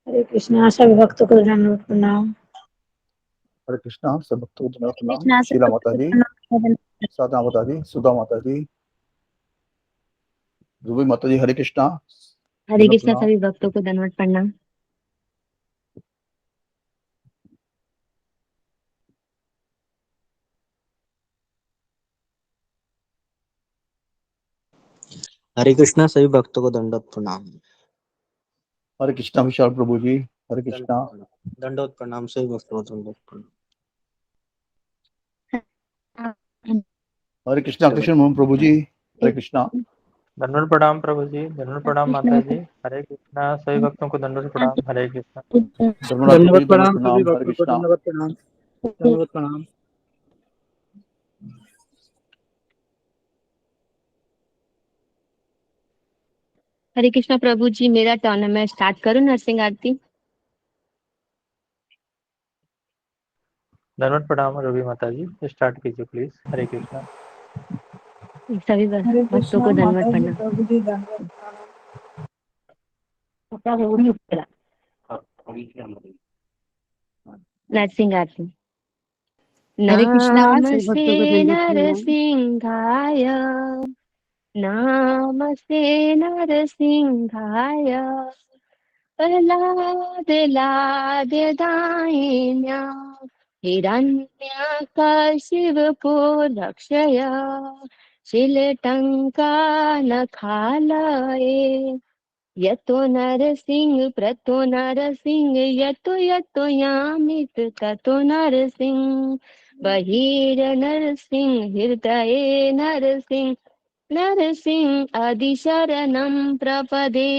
हरे कृष्णा सभी भक्तों को दंडवत प्रणाम। हरे कृष्णा सब भक्तों को दंडवत प्रणाम। कृष्णा शीला माता जी, साधना माता जी, सुधा माता जी, रूबी माता जी, हरे कृष्णा। हरे कृष्णा सभी भक्तों को दंडवत प्रणाम। हरे कृष्णा सभी भक्तों को दंडवत प्रणाम। हरे कृष्णा विशाल प्रभु जी, हरे कृष्णा। दंडवत प्रणाम सभी भक्तों को दंडवत प्रणाम। हरे कृष्णा कृष्ण मोहन प्रभु जी, हरे कृष्णा। दंडवत प्रणाम प्रभु जी, दंडवत प्रणाम माता जी। हरे कृष्णा सभी भक्तों को दंडवत प्रणाम। हरे कृष्णा। दंडवत प्रणाम सभी भक्तों को दंडवत प्रणाम। दंडवत प्रणाम। हरे कृष्णा प्रभु जी, मेरा टर्न है, मैं स्टार्ट करूं नरसिंह आरती? दंडवत प्रणाम रवि माता जी, स्टार्ट कीजिए प्लीज। हरे कृष्णा। सभी भक्तों को दंडवत प्रणाम। प्रभु जी दंडवत नरसिंह आरती। हरे कृष्णा सभी नमस्ते भक्तों को दंडवत प्रणाम। नरसिंहाय, नमस्ते नरसिंहाय, प्रह्लाद लाद दाहिन्या, हिरण्यकशिपु रक्षय, शीलटङ्का नखालये, यतो नरसिंह प्रतो नरसिंह, यतो यतो यामित ततो नरसिंह, बहिर नरसिंह हृदये नरसिंह, नरसिंह अधिशरणं प्रपदे,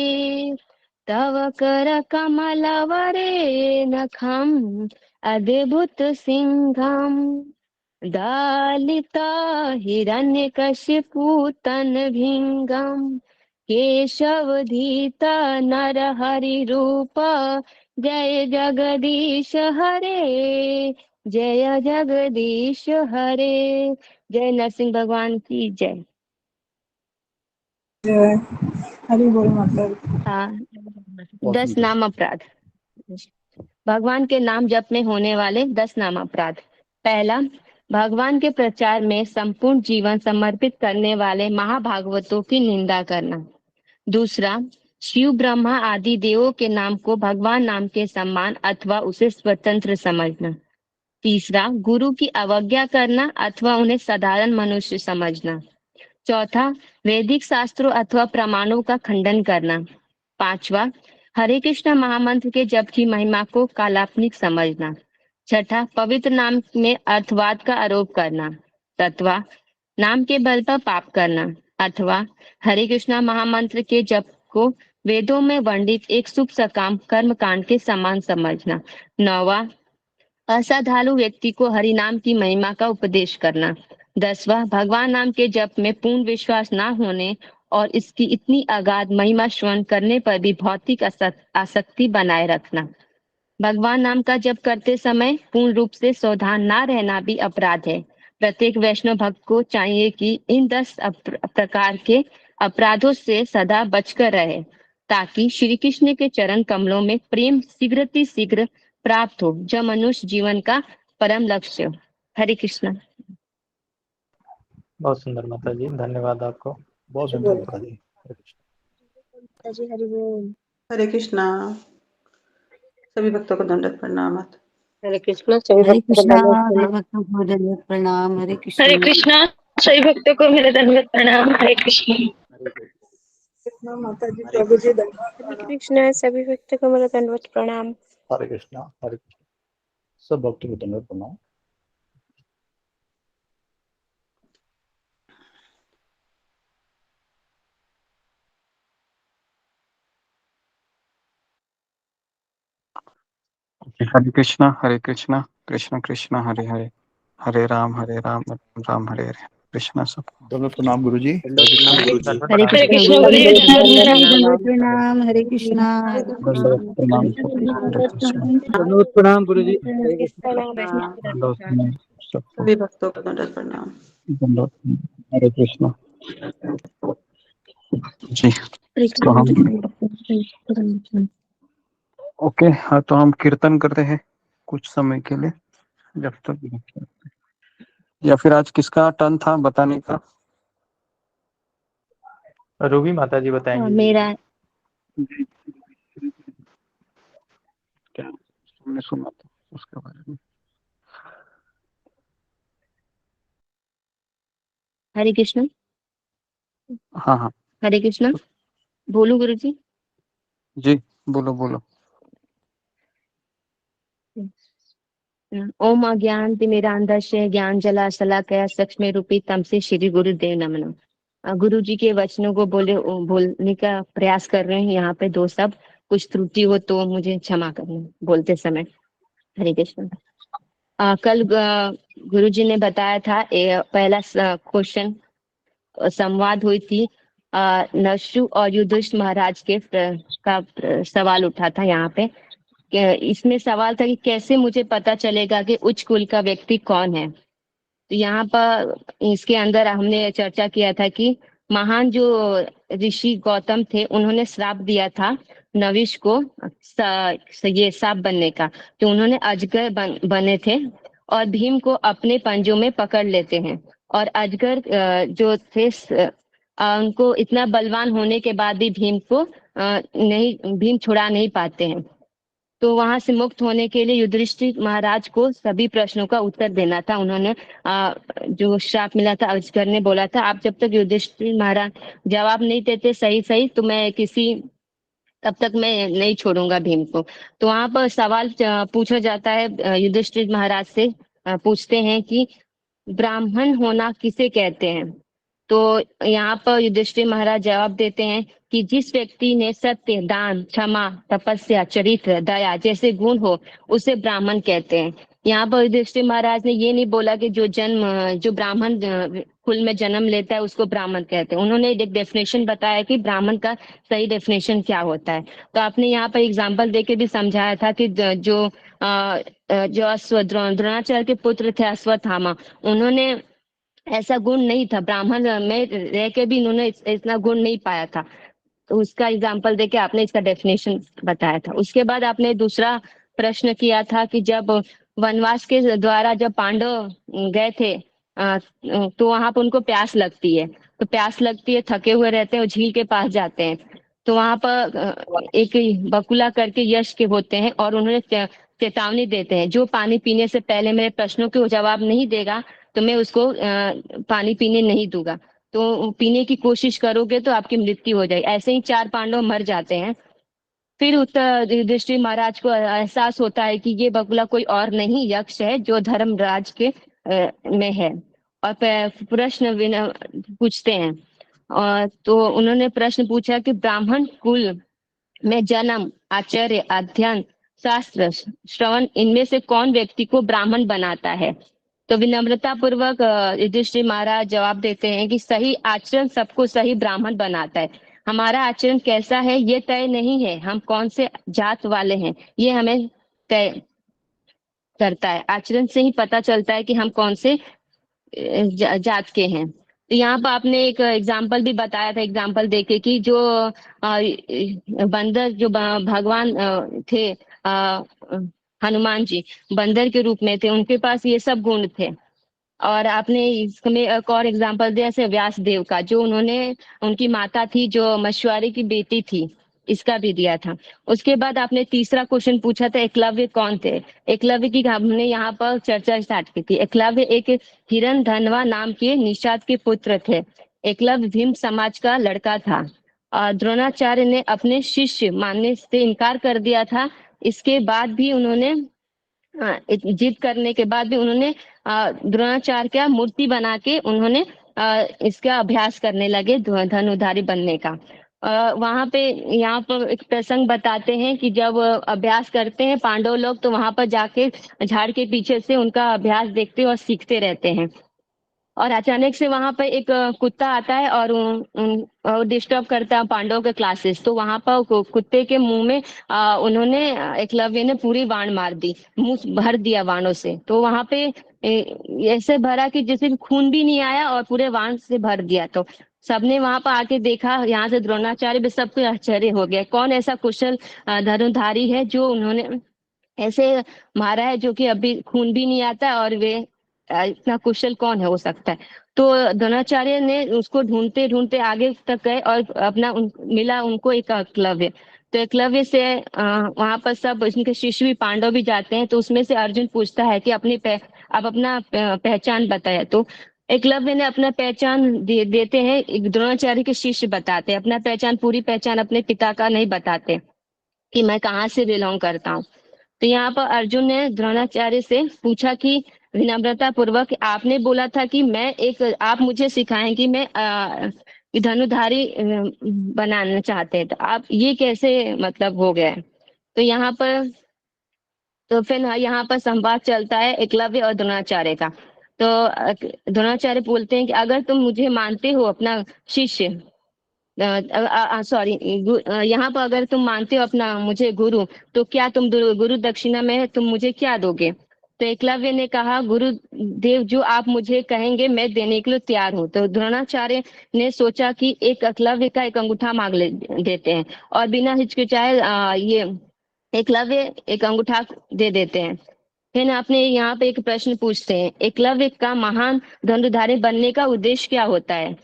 तव कर कमलवरे नखम् अद्भुत सिंहम्, दालिता हिरण्यकशिपु तन्भिङ्गम्, केशवधीता नरहरि रूप, जय जगदीश हरे, जय जगदीश हरे। जय नरसिंह भगवान की जय। हरि बोल माता। 10 नाम अपराध। भगवान के नाम जप में होने वाले 10 नाम अपराध। पहला, भगवान के प्रचार में संपूर्ण जीवन समर्पित करने वाले महाभागवतों की निंदा करना। दूसरा, शिव ब्रह्मा आदि देवों के नाम को भगवान नाम के समान अथवा उसे स्वतंत्र समझना। तीसरा, गुरु की अवज्ञा करना अथवा उन्हें साधारण मनुष्य समझना। चौथा, वैदिक शास्त्रों अथवा प्रमाणों का खंडन करना। पांचवा, हरे कृष्ण महामंत्र के जप की महिमा को काल्पनिक समझना। छठा, पवित्र नाम में अर्थवाद का आरोप करना। सातवां, नाम के बल पर पाप करना। अथवा हरे कृष्णा महामंत्र के जप को वेदों में वर्णित एक शुभ सकाम कर्म कांड के समान समझना। नौवां, असाधालु व्यक्ति को हरि नाम की महिमा का उपदेश करना। 10वां, भगवान नाम के जप में पूर्ण विश्वास ना होने और इसकी इतनी अगाध महिमा श्रवण करने पर भी भौतिक आसक्ति बनाए रखना। भगवान नाम का जप करते समय पूर्ण रूप से सावधान ना रहना भी अपराध है। प्रत्येक वैष्णव भक्त को चाहिए कि इन 10 प्रकार के अपराधों से सदा बचकर रहे, ताकि श्री कृष्ण के चरण कमलों में प्रेम शीघ्र प्राप्त हो, जो मनुष्य जीवन का परम लक्ष्य हो। हरे कृष्ण। बहुत सुंदर माता जी, धन्यवाद आपको। बहुत सुंदर माता जी, हरे कृष्ण। हरि बोल। हरे कृष्णा सभी भक्तों को दंडवत प्रणाम। हरे कृष्ण सभी हरे भक्तों को कृष्णा दंडवत सभी प्रणाम। भक्तों को दंडवत प्रणाम। हरे कृष्णा। हरे कृष्णा सभी भक्तों को मेरे दंडवत प्रणाम। हरे कृष्ण। कृष्णा माता जी प्रभु जी दंडवत हरे प्रणाम। कृष्ण सभी भक्तों को मेरा दंडवत प्रणाम। हरे कृष्णा, हरे कृष्णा। सब भक्तों को दंडवत प्रणाम। हरे कृष्णा कृष्ण कृष्ण हरे हरे, हरे राम राम हरे हरे। कृष्णा सब दंडवत प्रणाम गुरु जी, हरे दंडवत कृष्णा। प्रणाम गुरु जी। दंडवत हरे प्रणाम। कृष्ण हरे गुरु जी कृष्णा दंडवत दंडवत प्रणाम। प्रणाम। हरे कृष्णा हरे दंडवत कृष्णा। प्रणाम सब हरे कृष्ण। दंडवत प्रणाम गुरु जी। दंडवत प्रणाम सबको सभी भक्तों को दंडवत प्रणाम। दंडवत। हरे कृष्णा जी। तो हम ओके, हाँ, तो हम कीर्तन करते हैं कुछ समय के लिए, जब तक, या फिर आज किसका टर्न था बताने का? रूबी माता जी बताएंगी जी। मेरा क्या हमने सुना था उसके बारे में? हरे कृष्ण। हाँ हाँ हरे कृष्ण। बोलू गुरु जी? जी, बोलो बोलो। ओम अज्ञान तिमिरांधस्य ज्ञान जला शलाकया चक्षुषे रूपी तमसे श्री गुरुदेव नमः। गुरु जी के वचनों को बोलने का प्रयास कर रहे हैं यहाँ पे। दो सब कुछ त्रुटि हो तो मुझे क्षमा करना बोलते समय। हरे कृष्ण। कल गुरु जी ने बताया था पहला क्वेश्चन संवाद हुई थी नशु और युधिष्ठिर महाराज के सवाल उठा था यहाँ पे। इसमें सवाल था कि कैसे मुझे पता चलेगा कि उच्च कुल का व्यक्ति कौन है। तो यहाँ पर इसके अंदर हमने चर्चा किया था कि महान जो ऋषि गौतम थे उन्होंने श्राप दिया था नविश को ये सांप बनने का। तो उन्होंने अजगर बने थे और भीम को अपने पंजों में पकड़ लेते हैं। और अजगर जो थे उनको इतना बलवान होने के बाद भी भीम छुड़ा नहीं पाते हैं। तो वहां से मुक्त होने के लिए युधिष्ठिर महाराज को सभी प्रश्नों का उत्तर देना था। उन्होंने जो श्राप मिला था अजगर ने बोला था आप जब तक युधिष्ठिर महाराज जवाब नहीं देते सही सही तो मैं तब तक मैं नहीं छोड़ूंगा भीम को। तो वहां पर सवाल पूछा जाता है युधिष्ठिर महाराज से। पूछते हैं कि ब्राह्मण होना किसे कहते हैं। तो यहाँ पर युधिष्ठिर महाराज जवाब देते हैं कि जिस व्यक्ति ने सत्य दान क्षमा तपस्या चरित्र दया जैसे गुण हो उसे ब्राह्मण कहते हैं। यहाँ पर युधिष्ठिर महाराज ने ये नहीं बोला कि जो ब्राह्मण कुल में जन्म लेता है उसको ब्राह्मण कहते हैं। उन्होंने एक डेफिनेशन बताया कि ब्राह्मण का सही डेफिनेशन क्या होता है। तो आपने यहाँ पर एग्जाम्पल देके भी समझाया था कि जो द्रोणाचार्य के पुत्र थे अश्वत्थामा, उन्होंने ऐसा गुण नहीं था, ब्राह्मण में रह के भी इन्होंने इतना गुण नहीं पाया था। तो उसका एग्जाम्पल देके आपने इसका डेफिनेशन बताया था। उसके बाद आपने दूसरा प्रश्न किया था कि जब वनवास के द्वारा जब पांडव गए थे तो वहां पर उनको प्यास लगती है। तो प्यास लगती है, थके हुए रहते हैं और झील के पास जाते हैं। तो वहां पर एक बकुला करके यश के होते हैं और उन्होंने चेतावनी देते हैं जो पानी पीने से पहले मेरे प्रश्नों के जवाब नहीं देगा तो मैं उसको पानी पीने नहीं दूंगा। तो पीने की कोशिश करोगे तो आपकी मृत्यु हो जाएगी। ऐसे ही 4 पांडव मर जाते हैं। फिर उत्तर युधिष्ठिर महाराज को एहसास होता है कि ये बगुला कोई और नहीं यक्ष है जो धर्मराज के में है। और प्रश्न पूछते हैं। और तो उन्होंने प्रश्न पूछा कि ब्राह्मण कुल में जन्म आचार्य अध्ययन शास्त्र श्रवण इनमें से कौन व्यक्ति को ब्राह्मण बनाता है। तो विनम्रता पूर्वक युधिष्ठिर महाराज जवाब देते हैं कि सही आचरण सबको सही ब्राह्मण बनाता है। हमारा आचरण कैसा है ये तय नहीं है, हम कौन से जात वाले हैं ये हमें तय करता है। आचरण से ही पता चलता है कि हम कौन से जात के हैं। तो यहाँ पर आपने एक एग्जाम्पल भी बताया था, एग्जाम्पल देके कि जो बंदर जो भगवान थे हनुमान जी बंदर के रूप में थे, उनके पास ये सब गुण थे। और आपने इसमें एक और एग्जाम्पल दिया जैसे व्यास देव का, जो उनकी माता थी जो मछुआरे की बेटी थी, इसका भी दिया था। उसके बाद आपने तीसरा क्वेश्चन पूछा था एकलव्य कौन थे। एकलव्य की हमने यहाँ पर चर्चा स्टार्ट की थी। एकलव्य एक हिरण धनवा नाम के निषाद के पुत्र थे। एकलव्य भीम समाज का लड़का था। द्रोणाचार्य ने अपने शिष्य मानने से इनकार कर दिया था। इसके बाद भी उन्होंने जिद करने के बाद भी उन्होंने द्रोणाचार्य का मूर्ति बना के उन्होंने इसका अभ्यास करने लगे धनुधारी बनने का। वहां पे यहाँ पर एक प्रसंग बताते हैं कि जब अभ्यास करते हैं पांडव लोग तो वहां पर जाके झाड़ के पीछे से उनका अभ्यास देखते और सीखते रहते हैं। और अचानक से वहां पर एक कुत्ता आता है और डिस्टर्ब करता है पांडवों के क्लासेस। तो वहां पर कुत्ते के मुंह में उन्होंने एकलव्य ने पूरी वाण मार दी, मुंह भर दिया वाणों से। तो वहां पे ऐसे भरा कि जिससे खून भी नहीं आया और पूरे वाण से भर दिया। तो सबने वहां पर आके देखा, यहाँ से द्रोणाचार्य भी सबको आश्चर्य हो गया, कौन ऐसा कुशल धनुर्धारी है जो उन्होंने ऐसे मारा है, जो कि अभी खून भी नहीं आता, और वे इतना कुशल कौन है हो सकता है। तो द्रोणाचार्य ने उसको ढूंढते ढूंढते आगे तक गए और मिला उनको एक एकलव्य। तो एकलव्य से वहां पर सब उनके शिष्य भी, पांडव भी जाते हैं। तो उसमें से अर्जुन पूछता है कि आप अपना पहचान बताए। तो एकलव्य ने अपना पहचान देते हैं। द्रोणाचार्य के शिष्य बताते हैं अपना पहचान, पूरी पहचान अपने पिता का नहीं बताते कि मैं कहाँ से बिलोंग करता हूँ। तो यहाँ पर अर्जुन ने द्रोणाचार्य से पूछा कि विनम्रता पूर्वक, आपने बोला था कि आप मुझे सिखाएं कि मैं धनुधारी बनाना चाहते हैं, तो आप ये कैसे मतलब हो गया है। तो यहाँ पर तो फिर यहाँ पर संवाद चलता है एकलव्य और द्रोणाचार्य का। तो द्रोणाचार्य बोलते हैं कि अगर तुम मुझे मानते हो अपना शिष्य, सॉरी, यहाँ पर अगर तुम मानते हो अपना मुझे गुरु, तो क्या तुम गुरु दक्षिणा में तुम मुझे क्या दोगे। तो एकलव्य ने कहा, गुरु देव जो आप मुझे कहेंगे मैं देने के लिए तैयार हूँ। तो द्रोणाचार्य ने सोचा कि एक एकलव्य का एक अंगूठा मांग देते हैं, और बिना हिचकिचाए ये एकलव्य एक अंगूठा दे देते हैं। फिर आपने यहाँ पे एक प्रश्न पूछते हैं, एकलव्य का महान धनुर्धारी बनने का उद्देश्य क्या होता है।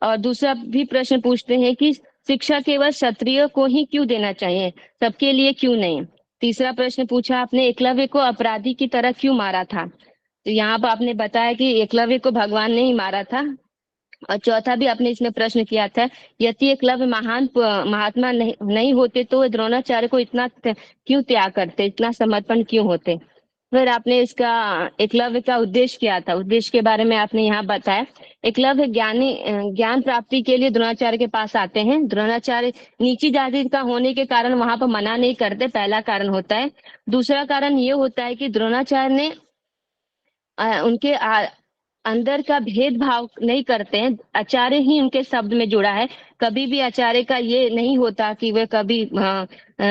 और दूसरा भी प्रश्न पूछते हैं कि शिक्षा केवल क्षत्रिय को ही क्यों देना चाहिए, सबके लिए क्यों नहीं। तीसरा प्रश्न पूछा आपने, एकलव्य को अपराधी की तरह क्यों मारा था। तो यहाँ पर आपने बताया कि एकलव्य को भगवान ने ही मारा था। और चौथा भी आपने इसमें प्रश्न किया था, यदि एकलव्य महान महात्मा नहीं होते तो द्रोणाचार्य को इतना क्यों त्याग करते, इतना समर्पण क्यों होते। फिर आपने इसका एकलव्य का उद्देश्य क्या था, उद्देश्य के बारे में आपने यहाँ बताया। एकलव्य ज्ञान प्राप्ति के लिए द्रोणाचार्य के पास आते हैं। द्रोणाचार्य नीची जाति का होने के कारण वहां पर मना नहीं करते, पहला कारण होता है। दूसरा कारण ये होता है कि द्रोणाचार्य ने उनके अंदर का भेदभाव नहीं करते हैं, आचार्य ही उनके शब्द में जुड़ा है। कभी भी आचार्य का ये नहीं होता कि वे कभी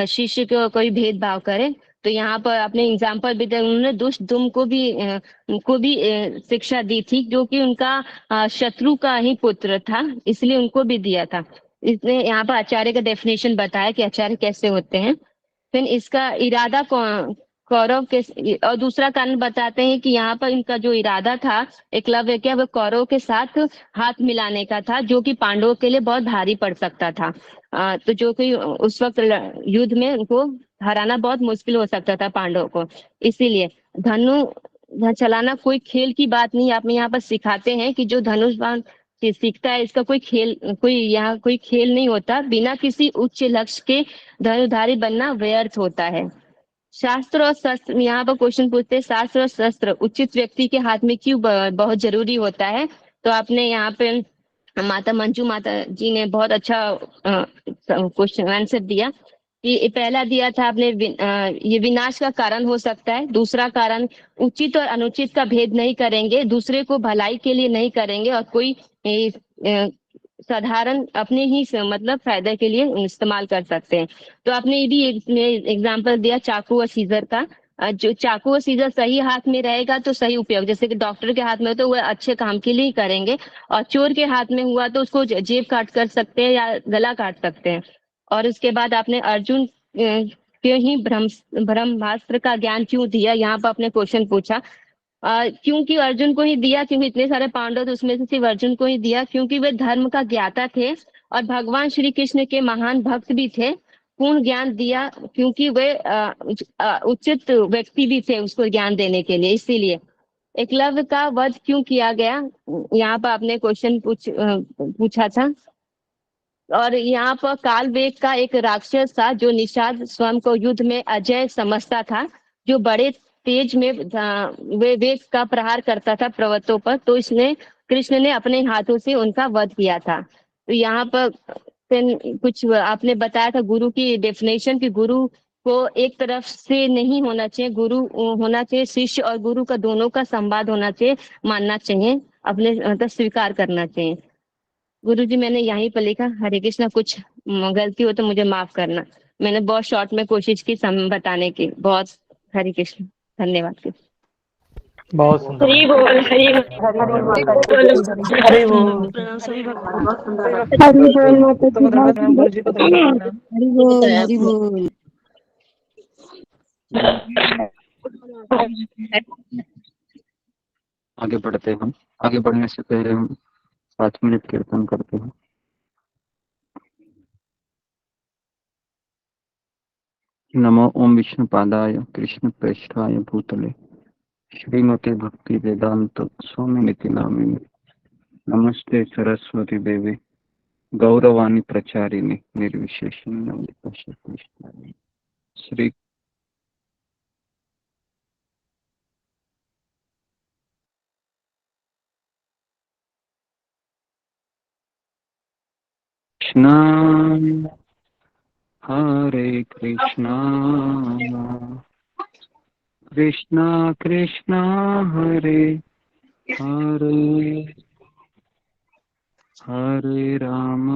शिष्य को कोई भेदभाव करे। तो यहाँ पर आपने एग्जाम्पल भी दिया, उन्होंने दुष्ट दुम को भी शिक्षा दी थी, जो कि उनका शत्रु का ही पुत्र था, इसलिए उनको भी दिया था। इसने यहाँ पर आचार्य का डेफिनेशन बताया कि आचार्य कैसे होते हैं। फिर इसका इरादा कौरव के, और दूसरा कारण बताते हैं कि यहाँ पर इनका जो इरादा था एकलव्य का, वह कौरव के साथ हाथ मिलाने का था, जो कि पांडवों के लिए बहुत भारी पड़ सकता था। तो जो कि उस वक्त युद्ध में उनको हराना बहुत मुश्किल हो सकता था पांडवों को। इसीलिए धनुष चलाना कोई खेल की बात नहीं, आप यहाँ पर सिखाते हैं कि जो धनुष बाण सीखता है, इसका कोई खेल नहीं होता। बिना किसी उच्च लक्ष्य के धनुर्धारी बनना व्यर्थ होता है। शास्त्र और शस्त्र, यहाँ पर क्वेश्चन पूछते हैं, शास्त्र और शस्त्र उचित व्यक्ति के हाथ में क्यों बहुत जरूरी होता है। तो आपने यहाँ पे माता मंजू माता जी ने बहुत अच्छा क्वेश्चन आंसर दिया कि पहला दिया था आपने, ये विनाश का कारण हो सकता है। दूसरा कारण, उचित और अनुचित का भेद नहीं करेंगे, दूसरे को भलाई के लिए नहीं करेंगे, और कोई साधारण अपने ही मतलब फायदे के लिए इस्तेमाल कर सकते हैं। तो आपने ये भी एग्जांपल दिया चाकू और सीजर का। जो चाकू और सीजर सही हाथ में रहेगा तो सही उपयोग, जैसे कि डॉक्टर के हाथ में हो तो वह अच्छे काम के लिए ही करेंगे, और चोर के हाथ में हुआ तो उसको जेब काट कर सकते हैं या गला काट सकते हैं। और उसके बाद आपने अर्जुन क्यों ही ब्रह्मास्त्र का ज्ञान क्यों दिया, यहाँ पर आपने क्वेश्चन पूछा। क्योंकि अर्जुन को ही दिया, क्योंकि इतने सारे पांडव थे उसमें से सिर्फ अर्जुन को ही दिया, क्योंकि वे धर्म का ज्ञाता थे और भगवान श्री कृष्ण के महान भक्त भी थे। पूर्ण ज्ञान दिया क्योंकि वे उचित व्यक्ति भी थे उसको ज्ञान देने के लिए। इसीलिए एकलव्य का वध क्यों किया गया, यहाँ पर आपने क्वेश्चन पूछा था। और यहाँ पर काल वेग का एक राक्षस था जो निषाद स्वयं को युद्ध में अजय समझता था, जो बड़े तेज में वे वेग का प्रहार करता था पर्वतों पर। तो इसने कृष्ण ने अपने हाथों से उनका वध किया था। तो यहाँ पर कुछ आपने बताया था गुरु की डेफिनेशन, कि गुरु को एक तरफ से नहीं होना चाहिए, गुरु होना चाहिए शिष्य और गुरु का दोनों का संवाद होना चाहिए, मानना चाहिए, अपने मतलब स्वीकार करना चाहिए। गुरु जी मैंने यहीं पर लिखा, हरे कृष्णा, कुछ गलती हो तो मुझे माफ करना, मैंने बहुत शॉर्ट में कोशिश की बताने की। बहुत हरे कृष्ण, धन्यवाद। बहुत सुंदर हरि बोल हरि हरि बोल। प्रणाम सभी भक्तों को, बहुत सुंदर बात। हरि बोल माता जी बहुत प्रणाम गुरु जी को दंडवत प्रणाम। हरि बोल हरि बोल। आगे बढ़ते हैं। आगे बढ़ने से पहले हम 5 मिनट कीर्तन करते हैं। नमो ओम विष्णुपादाय कृष्ण प्रेष्ठाय भूतले श्रीमते भक्ति वेदांत स्वामी निति नामिने नमस्ते सरस्वती देवी गौरवाणी प्रचारिणी निर्विशेषण श्री कृष्ण हरे कृष्णा कृष्णा कृष्णा हरे हरे हरे राम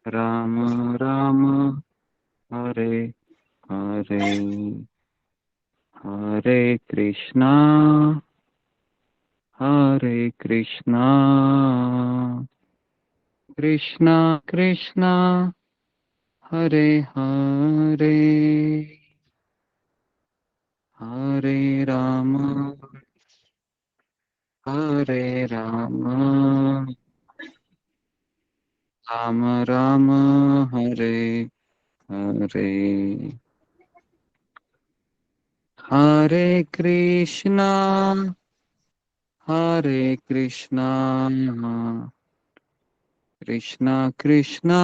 राम राम हरे हरे हरे कृष्णा कृष्णा कृष्णा हरे हरे हरे राम राम राम हरे हरे हरे कृष्णा कृष्णा कृष्णा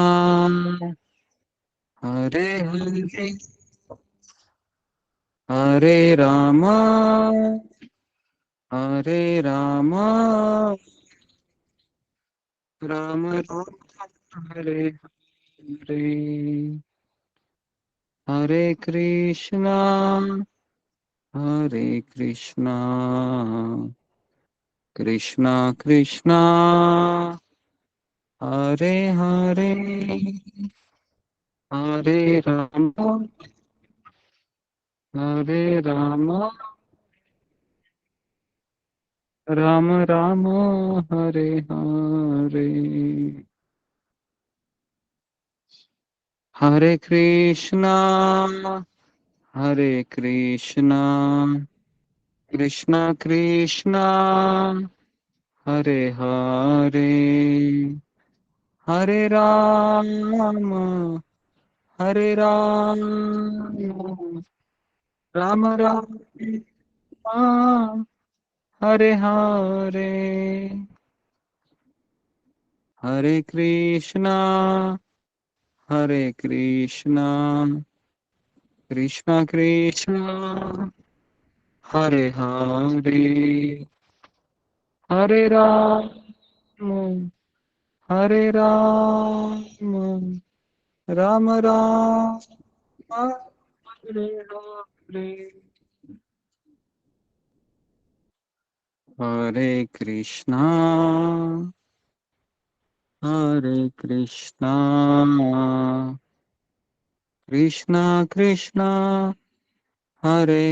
हरे हरे हरे राम राम राम हरे हरे हरे कृष्णा कृष्णा कृष्णा हरे हरे हरे राम राम राम हरे हरे हरे कृष्णा कृष्णा कृष्णा हरे हरे हरे राम राम राम हरे हरे हरे कृष्णा कृष्णा कृष्णा हरे हरे हरे राम राम राम हरे हरे हरे कृष्णा कृष्णा कृष्णा हरे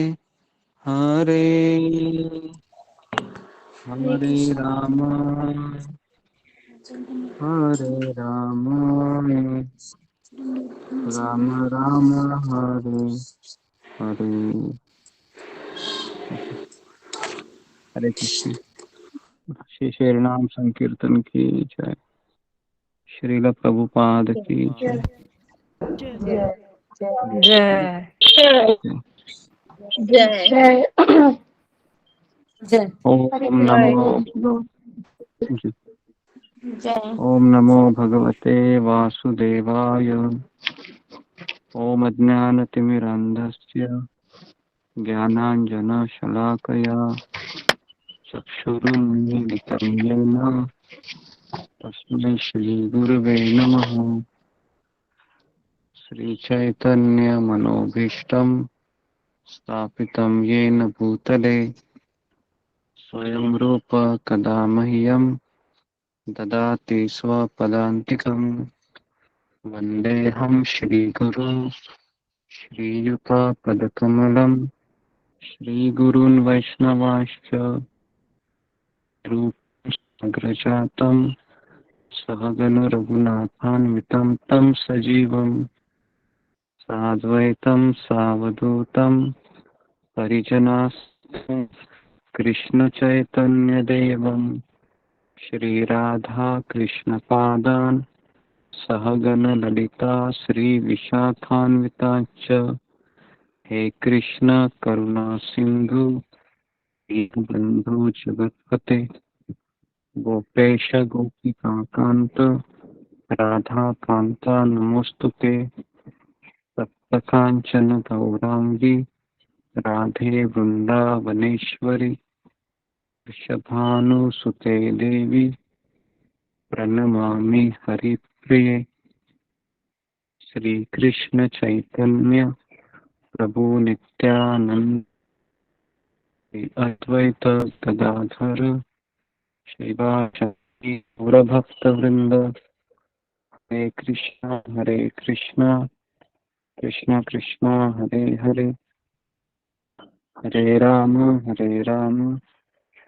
हरे हरे राम राम राम हरे हरे हरे कृष्ण। श्री श्री नाम संकीर्तन की जय। श्रील प्रभुपाद की जय। जय जय जय ओम नमो ओम नमो भगवते वासुदेवाय। ओम अज्ञानतिमिरान्धस्य ज्ञानाञ्जनशलाकया चक्षुरुन्मीलितं येन तस्मै श्रीगुरुवे नमः। श्रीचैतन्यमनोभीष्टं स्थापितं येन भूतले स्वयं रूप कदा मह्यं ददाति स्वपदान्तिकं। वन्देऽहं श्रीगुरुं श्रीयुतापदकमलम् श्रीगुरून् वैष्णवांश्च रूपम् सहगण रघुनाथान्वितं तं सजीवम् साद्वैतं सावधूतं परिजनास्तं कृष्ण चैतन्य देवं श्रीराधा कृष्ण पादान सहगण ललिता श्री विशाखान्विताश्च हे कृष्ण करुणा सिंधु दीनबंधु जगतपते गोपेश गोपिका कांत राधा कांता नमोस्तुते सप्तकांचन गौरांगी राधे वृंदावनेश्वरी वृषभानुसुते देवी प्रणमामि हरिप्रिये श्री कृष्ण चैतन्य प्रभु नित्यानंद श्री अद्वैत गदाधर श्रीवासदि गौरभक्त वृंद हरे कृष्णा कृष्णा कृष्णा हरे हरे हरे राम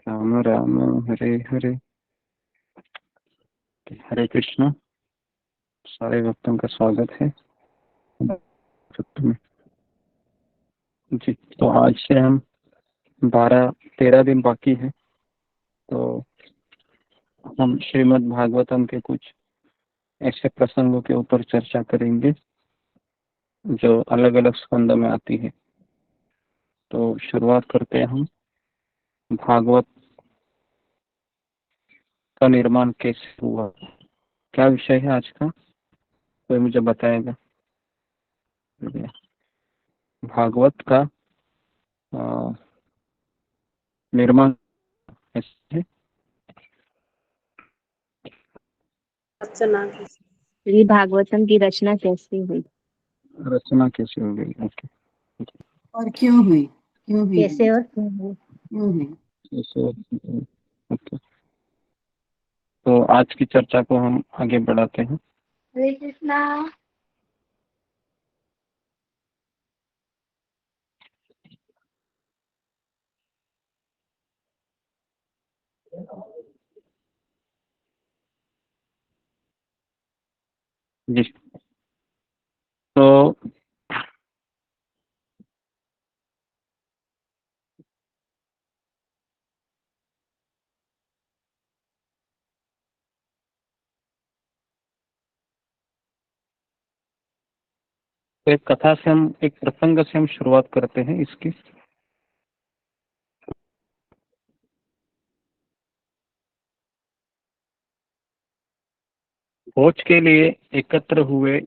राम राम हरे हरे। हरे कृष्णा। सारे भक्तों का स्वागत है जी। तो आज से हम 12-13 दिन बाकी है, तो हम श्रीमद् भागवतम के कुछ ऐसे प्रसंगों के ऊपर चर्चा करेंगे जो अलग अलग स्कंद में आती है। तो शुरुआत करते हैं हम। भागवत का निर्माण कैसे हुआ, क्या विषय है आज का, कोई मुझे बताएगा? भागवत का निर्माण कैसे है? अर्चना श्री भागवतम की रचना कैसे हुई? रचना कैसे हो गई? ओके। और क्यों हुई? कैसे और क्यों हुई? ओके। तो आज की चर्चा को हम आगे बढ़ाते हैं। हरे कृष्णा। जी। तो एक कथा से हम, एक प्रसंग से हम शुरुआत करते हैं इसकी। भोज के लिए एकत्र हुए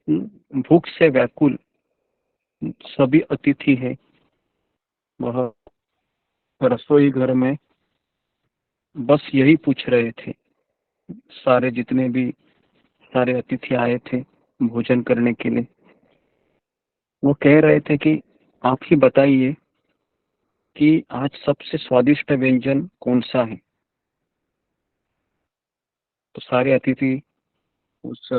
भूख से व्याकुल सभी अतिथि है, वह रसोई घर में बस यही पूछ रहे थे। सारे जितने भी सारे अतिथि आए थे भोजन करने के लिए, वो कह रहे थे कि आप ही बताइए कि आज सबसे स्वादिष्ट व्यंजन कौन सा है। तो सारे अतिथि उस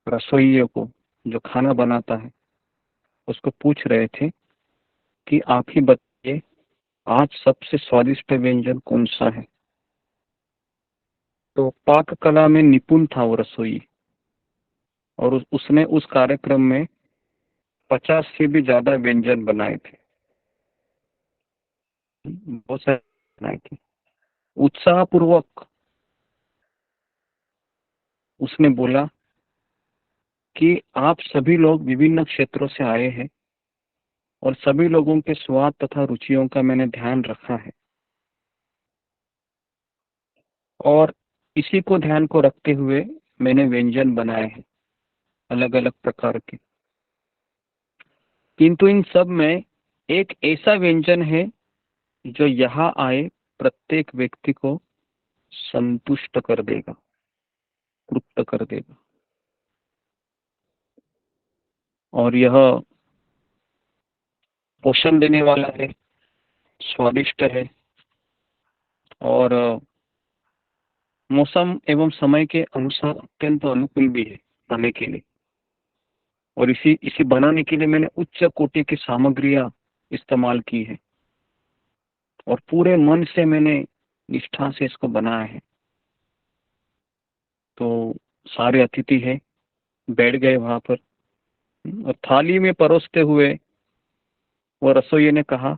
रसोइये को, जो खाना बनाता है, उसको पूछ रहे थे कि आप ही बताइए आज सबसे स्वादिष्ट व्यंजन कौन सा है। तो पाक कला में निपुण था वो रसोई, और उसने उस कार्यक्रम में 50 से भी ज्यादा व्यंजन बनाए थे, बहुत सारे बनाए थे। उत्साह पूर्वक उसने बोला कि आप सभी लोग विभिन्न क्षेत्रों से आए हैं और सभी लोगों के स्वाद तथा रुचियों का मैंने ध्यान रखा है, और इसी को ध्यान को रखते हुए मैंने व्यंजन बनाए हैं अलग अलग प्रकार के। किंतु इन सब में एक ऐसा व्यंजन है जो यहाँ आए प्रत्येक व्यक्ति को संतुष्ट कर देगा, तृप्त कर देगा, और यह पोषण देने वाला है, स्वादिष्ट है, और मौसम एवं समय के अनुसार अत्यंत अनुकूल भी है खाने के लिए। और इसी इसी बनाने के लिए मैंने उच्च कोटि की सामग्रियां इस्तेमाल की है और पूरे मन से मैंने निष्ठा से इसको बनाया है। तो सारे अतिथि है बैठ गए वहां पर और थाली में परोसते हुए वो रसोइये ने कहा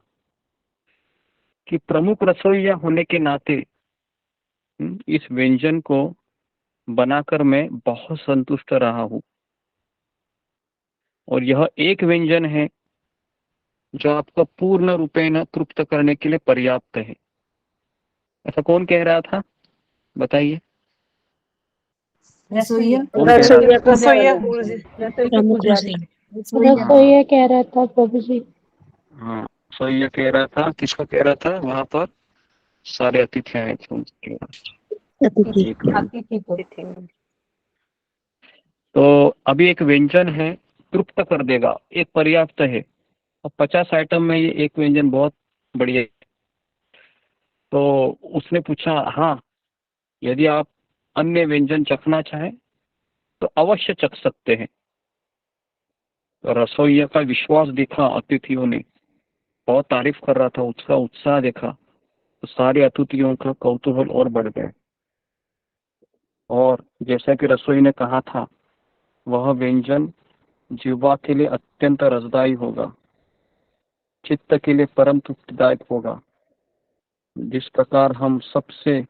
कि प्रमुख रसोइया होने के नाते इस व्यंजन को बनाकर मैं बहुत संतुष्ट रहा हूँ और यह एक व्यंजन है जो आपको पूर्ण रूपेण तृप्त करने के लिए पर्याप्त है। ऐसा कौन कह रहा था बताइए? रसोइया कौन कह रहा रसोइया था? रसोइया प्रमुख प्रमुख रसोई रसोइया हाँ रसोइया कह रहा था प्रभु जी। हाँ, तो ये कह रहा था, किसको कह रहा था? वहां पर सारे अतिथि आए थे उनके अतिथि एक मिनट। अतिथि को तो अभी एक व्यंजन है तृप्त कर देगा, एक पर्याप्त है और 50 आइटम में ये एक व्यंजन बहुत बढ़िया है। तो उसने पूछा हाँ, यदि आप अन्य व्यंजन चखना चाहें तो अवश्य चख सकते हैं। तो रसोइया का विश्वास देखा अतिथियों ने, बहुत तारीफ कर रहा था, उसका उत्साह देखा तो सारे अतिथियों का कौतूहल और बढ़ गया। और जैसा कि रसोई ने कहा था, वह व्यंजन जीवा के लिए अत्यंत रसदायी होगा, चित्त के लिए परम तृप्तिदायक होगा। जिस प्रकार हम सबसे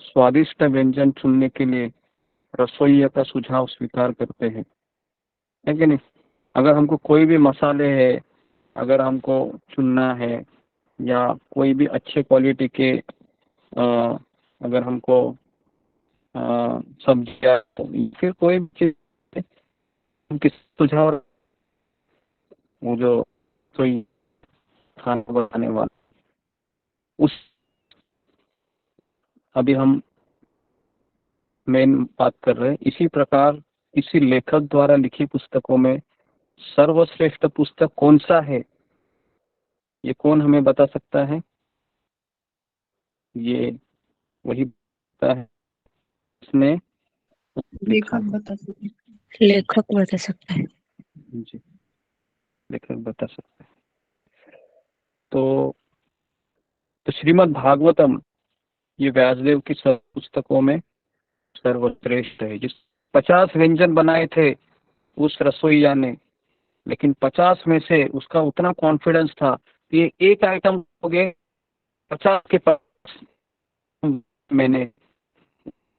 स्वादिष्ट व्यंजन चुनने के लिए रसोइया का सुझाव स्वीकार करते हैं, है कि नहीं? अगर हमको कोई भी मसाले है, अगर हमको चुनना है या कोई भी अच्छे क्वालिटी के अगर हमको सब्जियां फिर कोई भी चीज, हम किस सुझाव, वो जो कोई खाना बनाने वाला उस, अभी हम मेन बात कर रहे हैं। इसी प्रकार इसी लेखक द्वारा लिखी पुस्तकों में सर्वश्रेष्ठ पुस्तक कौन सा है, ये कौन हमें बता सकता है? ये वही बता है इसने लिखा लेखक है। बता सकते। लेखक बता सकता है। जी, लेखक बता सकता है। तो श्रीमद् भागवतम ये व्यासदेव की सब पुस्तकों में सर्वश्रेष्ठ है। जिस 50 व्यंजन बनाए थे उस रसोइया ने, लेकिन 50 में से उसका उतना कॉन्फिडेंस था कि ये एक आइटम हो गए 50 के पास, मैंने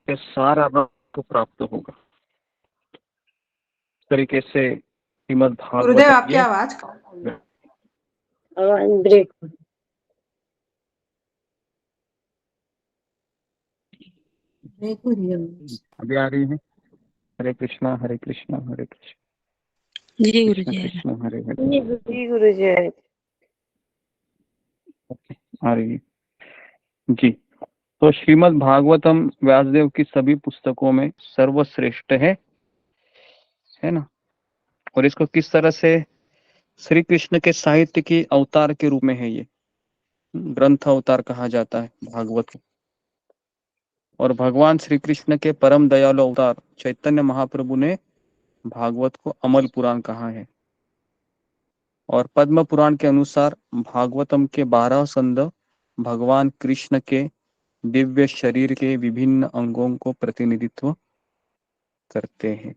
सारा रस को प्राप्त होगा। इस तरीके से श्रीमद् गुरुदेव भागवत आपकी ये आवाज ब्रेक ब्रेक हो रही है। अभी आ रही है। हरे कृष्णा हरे कृष्णा हरे कृष्णा जी गुरु कृष्ण जी। कृष्ण हरे हरे। जी गुरु जी। आ रही है जी। तो श्रीमद् भागवतम व्यासदेव की सभी पुस्तकों में सर्वश्रेष्ठ है ना? और इसको किस तरह से श्री कृष्ण के साहित्य की अवतार के रूप में है, ये ग्रंथ अवतार कहा जाता है भागवत को। और भगवान श्री कृष्ण के परम दयालु अवतार चैतन्य महाप्रभु ने भागवत को अमल पुराण कहा है। और पद्म पुराण के अनुसार भागवतम के 12 स्कंद भगवान कृष्ण के दिव्य शरीर के विभिन्न अंगों को प्रतिनिधित्व करते हैं।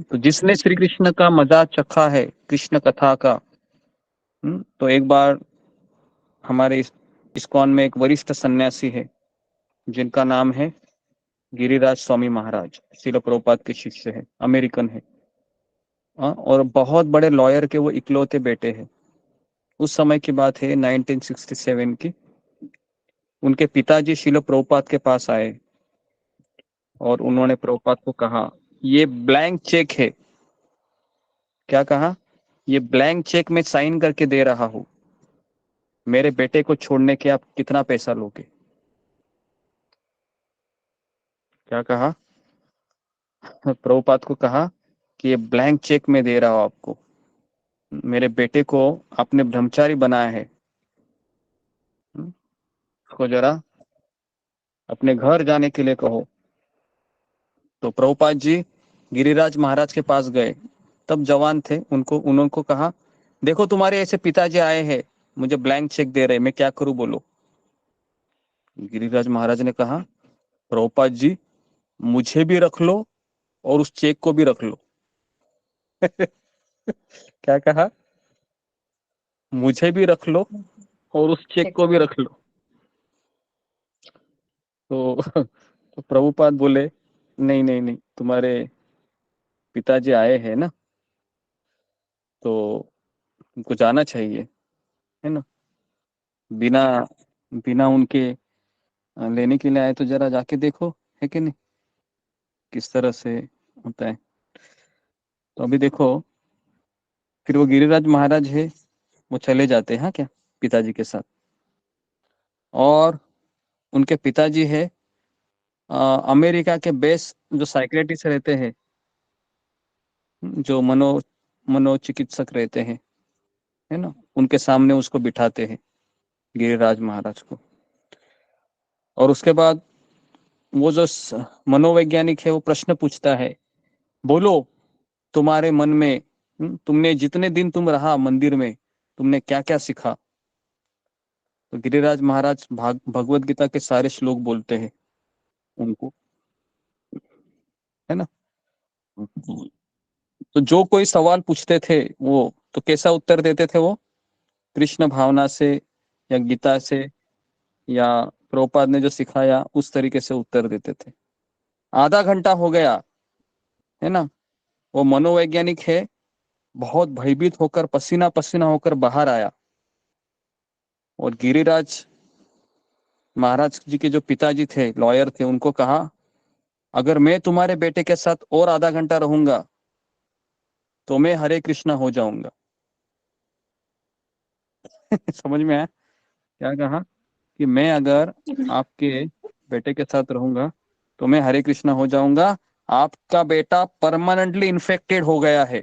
तो जिसने श्री कृष्ण का मजा चखा है कृष्ण कथा का, तो एक बार हमारे इस्कॉन में एक वरिष्ठ सन्यासी है जिनका नाम है गिरिराज स्वामी महाराज, श्रील प्रभुपाद के शिष्य है, अमेरिकन है। और बहुत बड़े लॉयर के वो इकलौते बेटे हैं। उस समय की बात है 1967 की। उनके पिताजी श्रील प्रभुपाद के पास आए और उन्होंने प्रभुपाद को कहा, ये ब्लैंक चेक है। क्या कहा? ये ब्लैंक चेक में साइन करके दे रहा हूं, मेरे बेटे को छोड़ने के आप कितना पैसा लोगे? क्या कहा? प्रभुपाद को कहा कि ये ब्लैंक चेक में दे रहा हूं आपको, मेरे बेटे को आपने ब्रह्मचारी बनाया है, उसको जरा अपने घर जाने के लिए कहो। तो प्रभुपाद जी गिरिराज महाराज के पास गए तब जवान थे, उनको कहा, देखो तुम्हारे ऐसे पिताजी आए हैं, मुझे ब्लैंक चेक दे रहे, मैं क्या करूं बोलो। गिरिराज महाराज ने कहा, प्रभुपाद जी मुझे भी रख लो और उस चेक को भी रख लो। क्या कहा, मुझे भी रख लो और उस चेक को भी रख लो। तो प्रभुपाद बोले, नहीं नहीं नहीं, तुम्हारे पिताजी आए हैं ना, तो उनको जाना चाहिए, है ना, बिना बिना उनके लेने के लिए आए तो जरा जाके देखो, है कि नहीं, किस तरह से होता है। तो अभी देखो, फिर वो गिरिराज महाराज है, वो चले जाते हैं, हाँ, क्या पिताजी के साथ। और उनके पिताजी है अमेरिका के बेस्ट जो साइकियाट्रिस्ट रहते हैं, जो मनोचिकित्सक रहते हैं, है ना, उनके सामने उसको बिठाते हैं, गिरिराज महाराज को। और उसके बाद वो जो मनोवैज्ञानिक है वो प्रश्न पूछता है, बोलो तुम्हारे मन में, तुमने जितने दिन तुम रहा मंदिर में, तुमने क्या क्या सीखा। तो गिरिराज महाराज भगवत गीता के सारे श्लोक बोलते हैं उनको, है ना। तो जो कोई सवाल पूछते थे वो, तो कैसा उत्तर देते थे वो, कृष्ण भावना से या गीता से या प्रभुपाद ने जो सिखाया उस तरीके से उत्तर देते थे। आधा घंटा हो गया, है ना, वो मनोवैज्ञानिक है, बहुत भयभीत होकर पसीना पसीना होकर बाहर आया। और गिरिराज महाराज जी के जो पिताजी थे, लॉयर थे, उनको कहा, अगर मैं तुम्हारे बेटे के साथ और आधा घंटा रहूंगा तो मैं हरे कृष्णा हो जाऊंगा। समझ में आया क्या कहा, कि मैं अगर आपके बेटे के साथ रहूंगा तो मैं हरे कृष्णा हो जाऊंगा, आपका बेटा परमानेंटली इन्फेक्टेड हो गया है,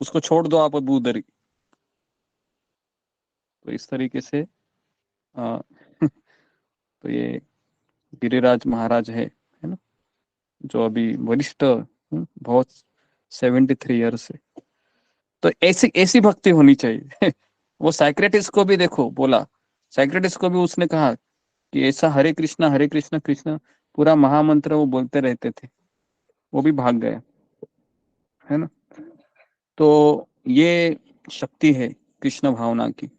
उसको छोड़ दो आप अभी उधर ही। तो इस तरीके से आ, तो ये गिरिराज महाराज है ना, जो अभी वरिष्ठ, बहुत 73 ईयर्स है। तो ऐसी ऐसी भक्ति होनी चाहिए। वो साइक्रेटिस को भी देखो बोला, साइक्रेटिस को भी उसने कहा कि ऐसा हरे कृष्णा कृष्ण पूरा महामंत्र वो बोलते रहते थे, वो भी भाग गया, है ना। तो ये शक्ति है कृष्ण भावना की।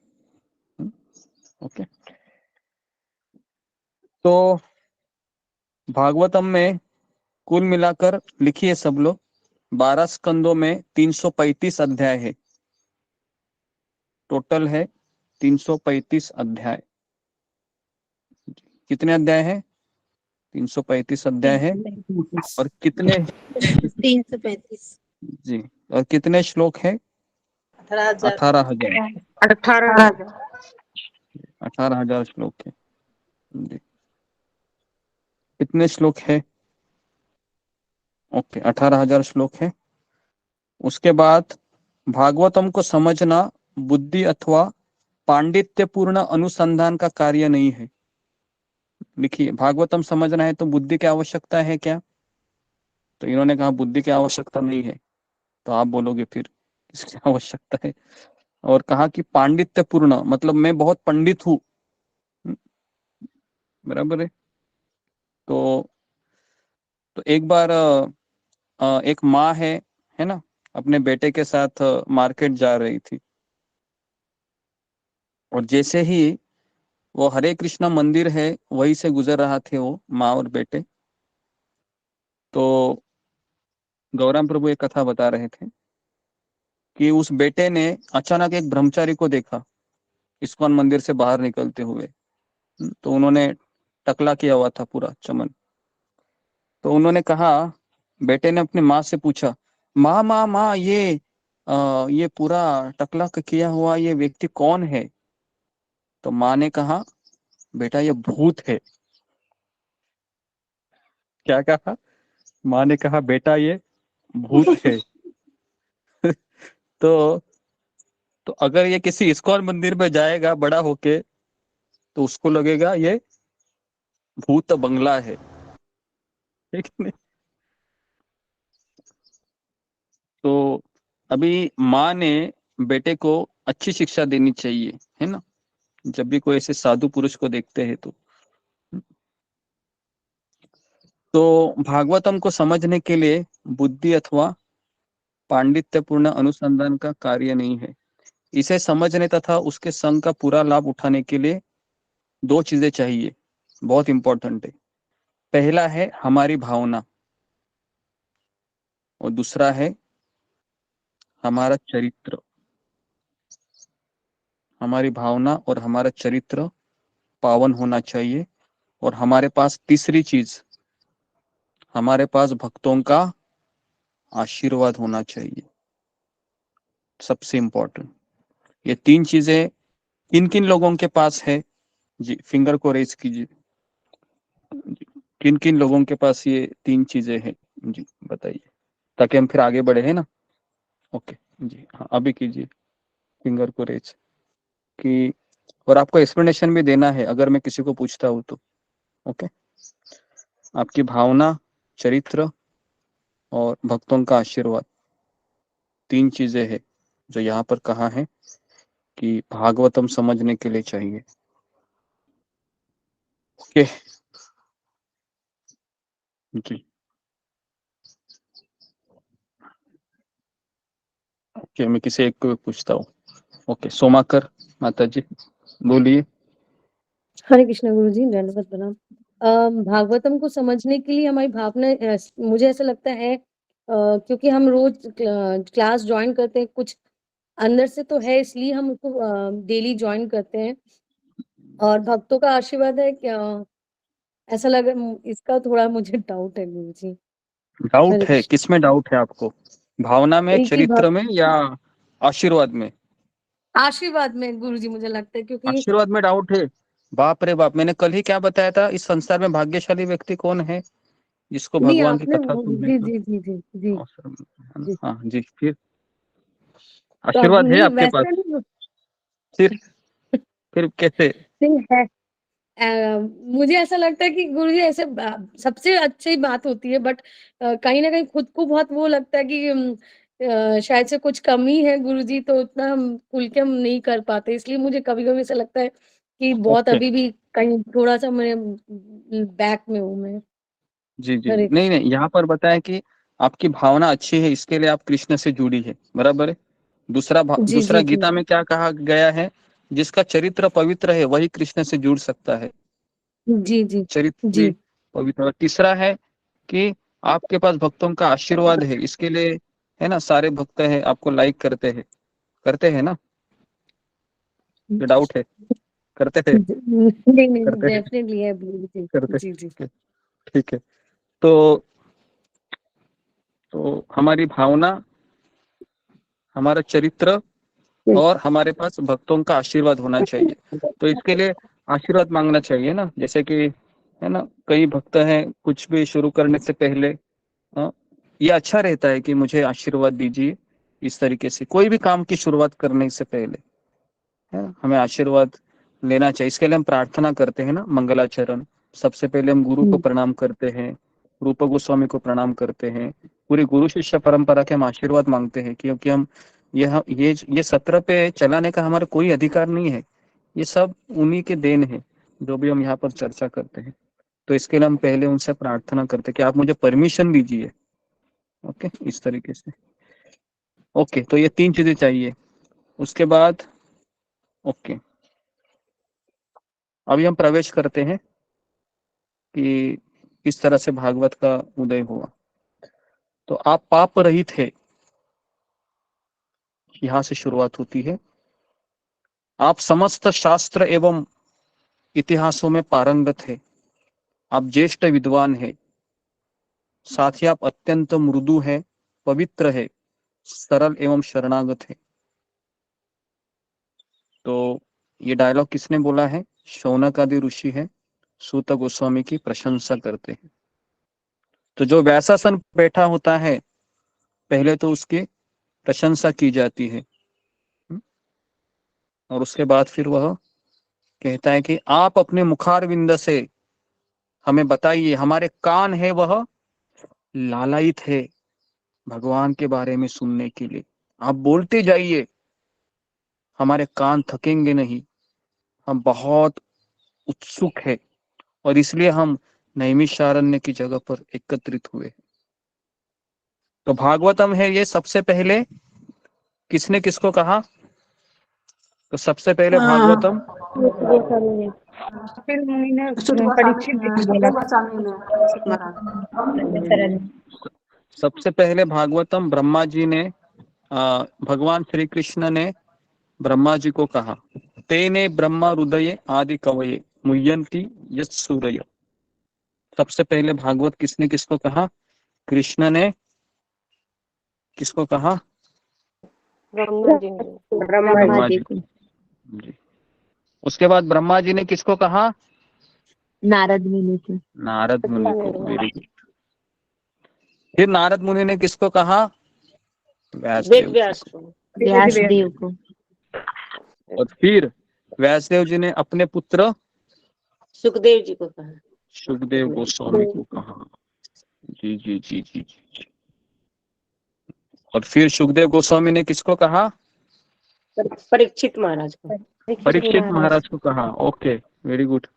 ओके, तो भागवतम में कुल मिलाकर लिखिए सब लोग, 12 स्कंदों में 335 अध्याय है, टोटल है 335 अध्याय। कितने अध्याय है, 335 अध्याय है। और कितने, 335। जी, और कितने श्लोक है, 18,000। 18,000। 18,000 श्लोक है जी। कितने श्लोक है, ओके, 18,000 श्लोक है। उसके बाद भागवतम को समझना बुद्धि अथवा पांडित्यपूर्ण अनुसंधान का कार्य नहीं है। देखिए, भागवतम समझना है तो बुद्धि की आवश्यकता है क्या, तो इन्होंने कहा बुद्धि की आवश्यकता नहीं है। तो आप बोलोगे फिर किसकी आवश्यकता है, और कहा कि पांडित्यपूर्ण मतलब मैं बहुत पंडित हूँ, बराबर है। तो एक बार एक माँ है ना, अपने बेटे के साथ मार्केट जा रही थी, और जैसे ही वो हरे कृष्णा मंदिर है वहीं से गुजर रहा थे वो माँ और बेटे, तो गौराम प्रभु एक कथा बता रहे थे कि उस बेटे ने अचानक एक ब्रह्मचारी को देखा इस्कॉन मंदिर से बाहर निकलते हुए। तो उन्होंने टकला किया हुआ था पूरा चमन। तो उन्होंने कहा, बेटे ने अपनी माँ से पूछा, माँ माँ माँ, ये पूरा टकला किया हुआ ये व्यक्ति कौन है। तो माँ ने कहा, बेटा ये भूत है। क्या कहा, माँ ने कहा बेटा ये भूत है। तो अगर ये किसी इस्कॉन मंदिर में जाएगा बड़ा होके तो उसको लगेगा ये भूत बंगला है, ठीक है। तो अभी माँ ने बेटे को अच्छी शिक्षा देनी चाहिए, है ना, जब भी कोई ऐसे साधु पुरुष को देखते हैं तो भागवतम को समझने के लिए बुद्धि अथवा पांडित्यपूर्ण अनुसंधान का कार्य नहीं है। इसे समझने तथा उसके संग का पूरा लाभ उठाने के लिए दो चीजें चाहिए, बहुत इंपॉर्टेंट है। पहला है हमारी भावना और दूसरा है हमारा चरित्र। हमारी भावना और हमारा चरित्र पावन होना चाहिए। और हमारे पास तीसरी चीज, हमारे पास भक्तों का आशीर्वाद होना चाहिए, सबसे इंपॉर्टेंट। ये तीन चीजें किन किन लोगों के पास है जी, फिंगर को रेज कीजिए। किन किन लोगों के पास ये तीन चीजें हैं जी, बताइए, ताकि हम फिर आगे बढ़े, है ना। ओके जी, हाँ अभी कीजिए फिंगर को रेज कि, और आपको एक्सप्लेनेशन भी देना है अगर मैं किसी को पूछता हूँ तो। ओके, आपकी भावना, चरित्र और भक्तों का आशीर्वाद, तीन चीजें हैं जो यहाँ पर कहा है कि भागवतम समझने के लिए चाहिए। ओके जी, ओके मैं किसी एक को पूछता हूँ। ओके, सोमाकर माता जी बोलिए। हरे कृष्ण गुरु जी, दंडवत प्रणाम। भागवतम को समझने के लिए हमारी भावना, मुझे ऐसा लगता है क्योंकि हम रोज क्लास ज्वाइन करते हैं, कुछ अंदर से तो है, इसलिए हम उसको डेली ज्वाइन करते हैं। और भक्तों का आशीर्वाद है क्या, ऐसा लगा, इसका थोड़ा मुझे डाउट है गुरु जी। डाउट हरे है? कृष्ण। किसमें डाउट है आपको? भावना में, एक ही चरित्र में या आशीर्वाद में? आशीर्वाद में गुरु जी, मुझे लगता है क्योंकि आशीर्वाद में डाउट है? बाप रे बाप, मैंने कल ही क्या बताया था, इस संसार में भाग्यशाली व्यक्ति कौन है जिसको नहीं, भगवान की आपने कथा सुनने जी का जी जी जी जी अवसर मिलता है ना। जी। हाँ जी, फिर तो अब आशीर्वाद है नहीं, आपके पास? वैसा नहीं फिर कैसे? नहीं है। मुझे ऐसा लगता है कि गुरुजी ऐसे सबसे अच्छी बात होती है, बट कहीं ना कहीं खुद को बहुत वो लगता है कि शायद से कुछ कमी है गुरुजी, तो उतना हम खुल के हम नहीं कर पाते, इसलिए मुझे कभी कभी ऐसा लगता है कि बहुत ओके अभी भी कहीं थोड़ा सा मैं बैक में हूँ मैं। जी जी, हरे नहीं कृष्ण। नहीं, यहाँ पर बताया कि आपकी भावना अच्छी है, इसके लिए आप कृष्ण से जुड़ी है, बराबर है। जी दूसरा जी जी गीता में क्या कहा गया है, जिसका चरित्र पवित्र है वही कृष्ण से जुड़ सकता है। जी जी चरित्र जी भी पवित्र। और तीसरा है कि आपके पास भक्तों का आशीर्वाद है, इसके लिए, है ना, सारे भक्त हैं आपको लाइक करते हैं ना। ये डाउट है? करते हैं? नहीं नहीं, करते हैं? डेफिनेटली है गुरु जी। करते जी जी हैं? ठीक है। तो हमारी भावना, हमारा चरित्र और हमारे पास भक्तों का आशीर्वाद होना चाहिए। तो इसके लिए आशीर्वाद मांगना चाहिए ना, जैसे कि, है ना, कई भक्त हैं कुछ भी शुरू करने से पहले, हाँ, ये अच्छा रहता है कि मुझे आशीर्वाद दीजिए। इस तरीके से कोई भी काम की शुरुआत करने से पहले, है ना, हमें आशीर्वाद लेना चाहिए। इसके लिए हम प्रार्थना करते हैं ना, मंगलाचरण। सबसे पहले हम गुरु को प्रणाम करते हैं, रूप गोस्वामी को प्रणाम करते हैं, पूरी गुरु शिष्य परंपरा के हम आशीर्वाद मांगते हैं, क्योंकि हम ये सत्र पे चलाने का हमारा कोई अधिकार नहीं है। ये सब उन्हीं के देन है जो भी हम यहाँ पर चर्चा करते हैं। तो इसके लिए हम पहले उनसे प्रार्थना करते हैं कि आप मुझे परमिशन दीजिए। ओके, इस तरीके से। ओके, तो ये तीन चीजें चाहिए। उसके बाद ओके, अभी हम प्रवेश करते हैं कि किस तरह से भागवत का उदय हुआ। तो आप पाप रहित है, यहाँ से शुरुआत होती है। आप समस्त शास्त्र एवं इतिहासों में पारंगत है। आप ज्येष्ठ विद्वान है, साथ ही आप अत्यंत मृदु है, पवित्र है, सरल एवं शरणागत है। तो ये डायलॉग किसने बोला है? शौनक आदि ऋषि है, सूत गोस्वामी की प्रशंसा करते हैं। तो जो व्यासासन बैठा होता है, पहले तो उसकी प्रशंसा की जाती है, और उसके बाद फिर वह कहता है कि आप अपने मुखारविंद से हमें बताइए, हमारे कान है वह लालायित है भगवान के बारे में सुनने के लिए। आप बोलते जाइए, हमारे कान थकेंगे नहीं। हम बहुत उत्सुक है और इसलिए हम नैमिषारण्य की जगह पर एकत्रित हुए। तो भागवतम है ये। सबसे पहले किसने किसको कहा? तो सबसे पहले भागवतम फिर उन्होंने सुत परीक्षित जी को बोला। गोस्वामी ने महाराज। सबसे पहले भागवतम ब्रह्मा जी ने भगवान श्री कृष्ण ने ब्रह्मा जी को कहा, तेने ब्रह्मा हृदय आदि कवये मुह्यंति यत् सूरय। सबसे पहले भागवत किसने किसको कहा? कृष्ण ने किसको कहा? ब्रह्मा जी को। जी। उसके बाद ब्रह्मा जी ने किसको कहा? नारद मुनि को। नारद मुनि को। Very good. फिर नारद मुनि ने किसको कहा? व्यासदेव को। व्यासदेव को। और फिर व्यासदेव जी ने अपने पुत्र सुखदेव जी को कहा। सुखदेव गोस्वामी को कहा। जी जी जी जी जी। और फिर सुखदेव गोस्वामी ने किसको कहा? परीक्षित महाराज को। परीक्षित महाराज को कहा। Okay, very good.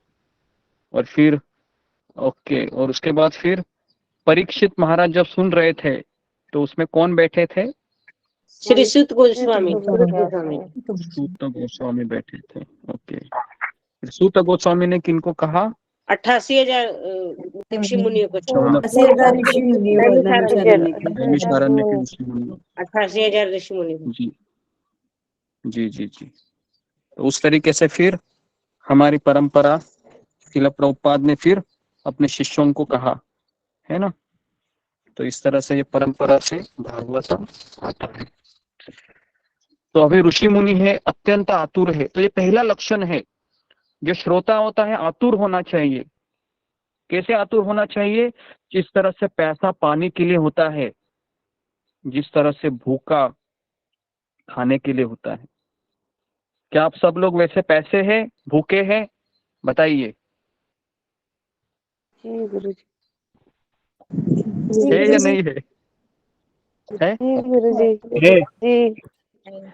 और फिर ओके, और उसके बाद फिर परीक्षित महाराज जब सुन रहे थे तो उसमें कौन बैठे थे? श्री सुत गोस्वामी। सूत गोस्वामी बैठे थे। ओके, सूत गोस्वामी ने किनको कहा? 88,000 ऋषि मुनियों को। 80,000 ऋषि मुनि वो नैमिषारण्य के। नैमिषारण्य के ऋषि मुनि। 88,000 ऋषि मुनि। जी जी जी जी। तो उस तरीके से फिर हमारी परंपरा श्रील प्रभुपाद ने फिर अपने शिष्यों को कहा, है ना। तो इस तरह से ये परंपरा से भागवतम आता है। तो अभी ऋषि मुनि है, अत्यंत आतुर है। तो ये पहला लक्षण है, जो श्रोता होता है आतुर होना चाहिए। कैसे आतुर होना चाहिए? जिस तरह से पैसा पानी के लिए होता है, जिस तरह से भूखा खाने के लिए होता है। क्या आप सब लोग वैसे पैसे हैं, भूखे हैं? बताइए, है या नहीं है?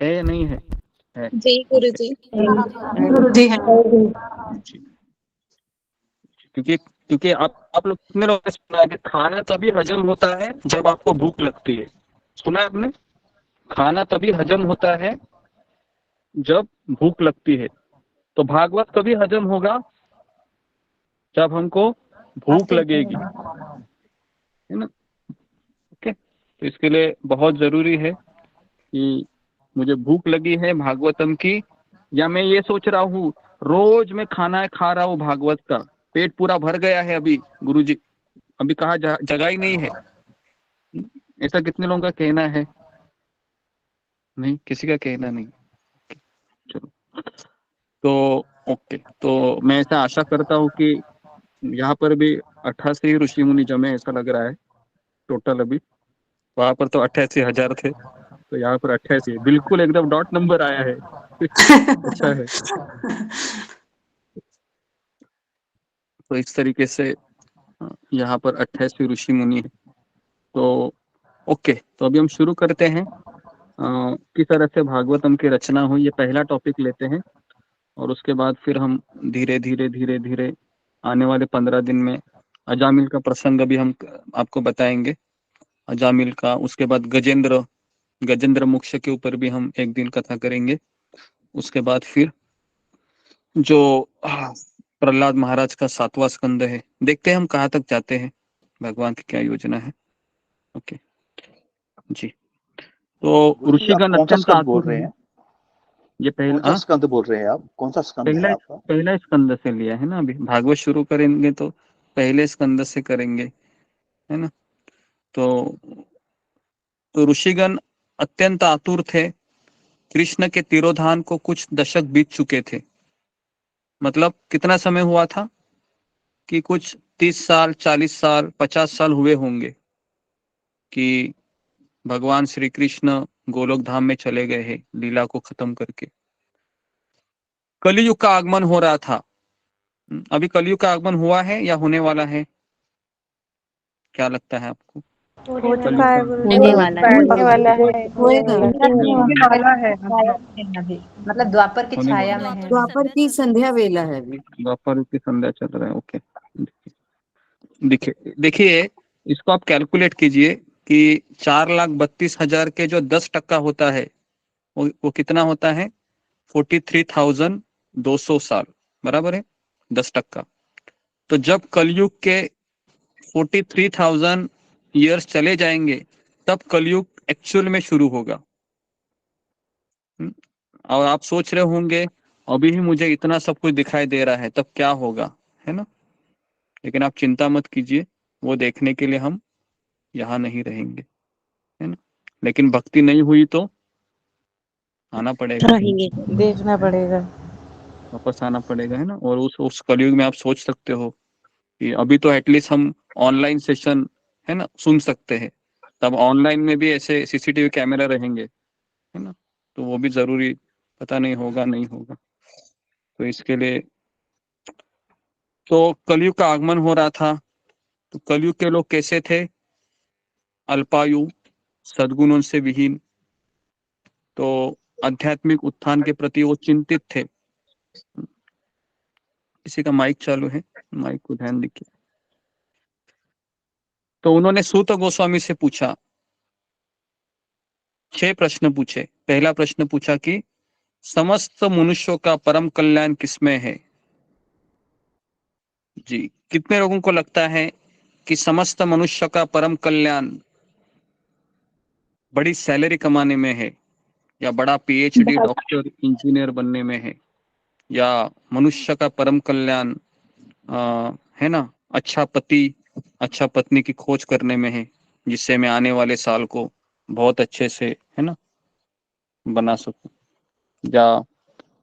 है या नहीं है? है। जी गुरुजी। जी हाँ। क्योंकि आप लोग कितने लोगों ने सुना है कि खाना तभी हजम होता है जब आपको भूख लगती है। सुना है आपने? खाना तभी हजम होता है जब भूख लगती है। तो भागवत कभी हजम होगा? जब हमको भूख लगेगी, है ना। ओके, तो इसके लिए बहुत जरूरी है कि मुझे भूख लगी है भागवतम की, या मैं ये सोच रहा हूँ रोज मैं खाना खा रहा हूँ भागवत का, पेट पूरा भर गया है अभी गुरुजी, अभी कहा जगह ही नहीं है। ऐसा कितने लोगों का कहना है? नहीं, किसी का कहना नहीं। चलो, तो ओके, तो मैं ऐसा आशा करता हूँ कि यहाँ पर भी 88 ऋषि मुनि जमे, ऐसा लग रहा है टोटल। अभी वहां पर तो 88,000 थे, तो यहाँ पर 88, बिल्कुल एकदम डॉट नंबर आया है। अच्छा है। तो इस तरीके से यहाँ पर 88 ऋषि मुनि है। तो ओके, तो अभी हम शुरू करते हैं किस तरह से भागवतम की रचना हुई। ये पहला टॉपिक लेते हैं और उसके बाद फिर हम धीरे धीरे धीरे धीरे आने वाले 15 दिन में अजामिल का प्रसंग भी हम आपको बताएंगे, अजामिल का। उसके बाद गजेंद्र मोक्ष के ऊपर भी हम एक दिन कथा करेंगे। उसके बाद फिर जो प्रहलाद महाराज का 7वां स्कंद है, देखते हैं हम कहाँ तक जाते हैं, भगवान की क्या योजना है। ओके जी। तो ऋषिगण अत्यंत आतुर है। ये पहला स्कंद बोल रहे हैं आप? कौन सा स्कंद है आपका? पहला स्कंद से लिया है ना। अभी भागवत शुरू करेंगे तो पहले स्कंद से करेंगे, है ना। तो ऋषिगण अत्यंत आतुर थे। कृष्ण के तिरोधान को कुछ दशक बीत चुके थे। मतलब कितना समय हुआ था कि कुछ 30 साल, 40 साल, 50 साल हुए होंगे कि भगवान श्री कृष्ण गोलोक धाम में चले गए हैं लीला को खत्म करके। कलयुग का आगमन हो रहा था। अभी कलयुग का आगमन हुआ है या होने वाला है? क्या लगता है आपको? हो चुका है गुरु जी। होने वाला है। होने वाला है। होएगा। होने वाला है। मतलब द्वापर की होने छाया वाला में है। द्वापर की संध्या वेला है अभी। द्वापर की संध्या चल रहा है। ओके, देखिए देखिए, इसको आप कैलकुलेट कीजिए कि 4,32,000 के जो 10% होता है वो कितना होता है? 43,200 साल, बराबर है 10%। तो जब कलयुग के 43,000 ईयर्स चले जाएंगे तब कलयुग एक्चुअल में शुरू होगा। और आप सोच रहे होंगे अभी ही मुझे इतना सब कुछ दिखाई दे रहा है, तब क्या होगा, है ना? लेकिन आप चिंता मत कीजिए, वो देखने के लिए हम यहाँ नहीं रहेंगे, है ना? लेकिन भक्ति नहीं हुई तो आना पड़ेगा, रहेंगे। देखना पड़ेगा। वापस आना पड़ेगा, है ना? और उस कलयुग में आप सोच सकते हो कि अभी तो एटलीस्ट हम ऑनलाइन सेशन, है ना, सुन सकते हैं। तब ऑनलाइन में भी ऐसे सीसीटीवी कैमरा रहेंगे, है ना? तो वो भी जरूरी, पता नहीं होगा नहीं होगा। तो इसके लिए तो कलयुग का आगमन हो रहा था। तो कलयुग के लोग कैसे थे? अल्पायु, सद्गुणों से विहीन। तो आध्यात्मिक उत्थान के प्रति वो चिंतित थे। किसी का माइक चालू है, माइक को ध्यान दीजिए। तो उन्होंने सूत गोस्वामी से पूछा, 6 प्रश्न पूछे। पहला प्रश्न पूछा कि समस्त मनुष्यों का परम कल्याण किसमें है? जी, कितने लोगों को लगता है कि समस्त मनुष्य का परम कल्याण बड़ी सैलरी कमाने में है, या बड़ा पीएचडी डॉक्टर इंजीनियर बनने में है, या मनुष्य का परम कल्याण है ना, अच्छा पति अच्छा पत्नी की खोज करने में है, जिससे मैं आने वाले साल को बहुत अच्छे से, है ना, बना सकूं, या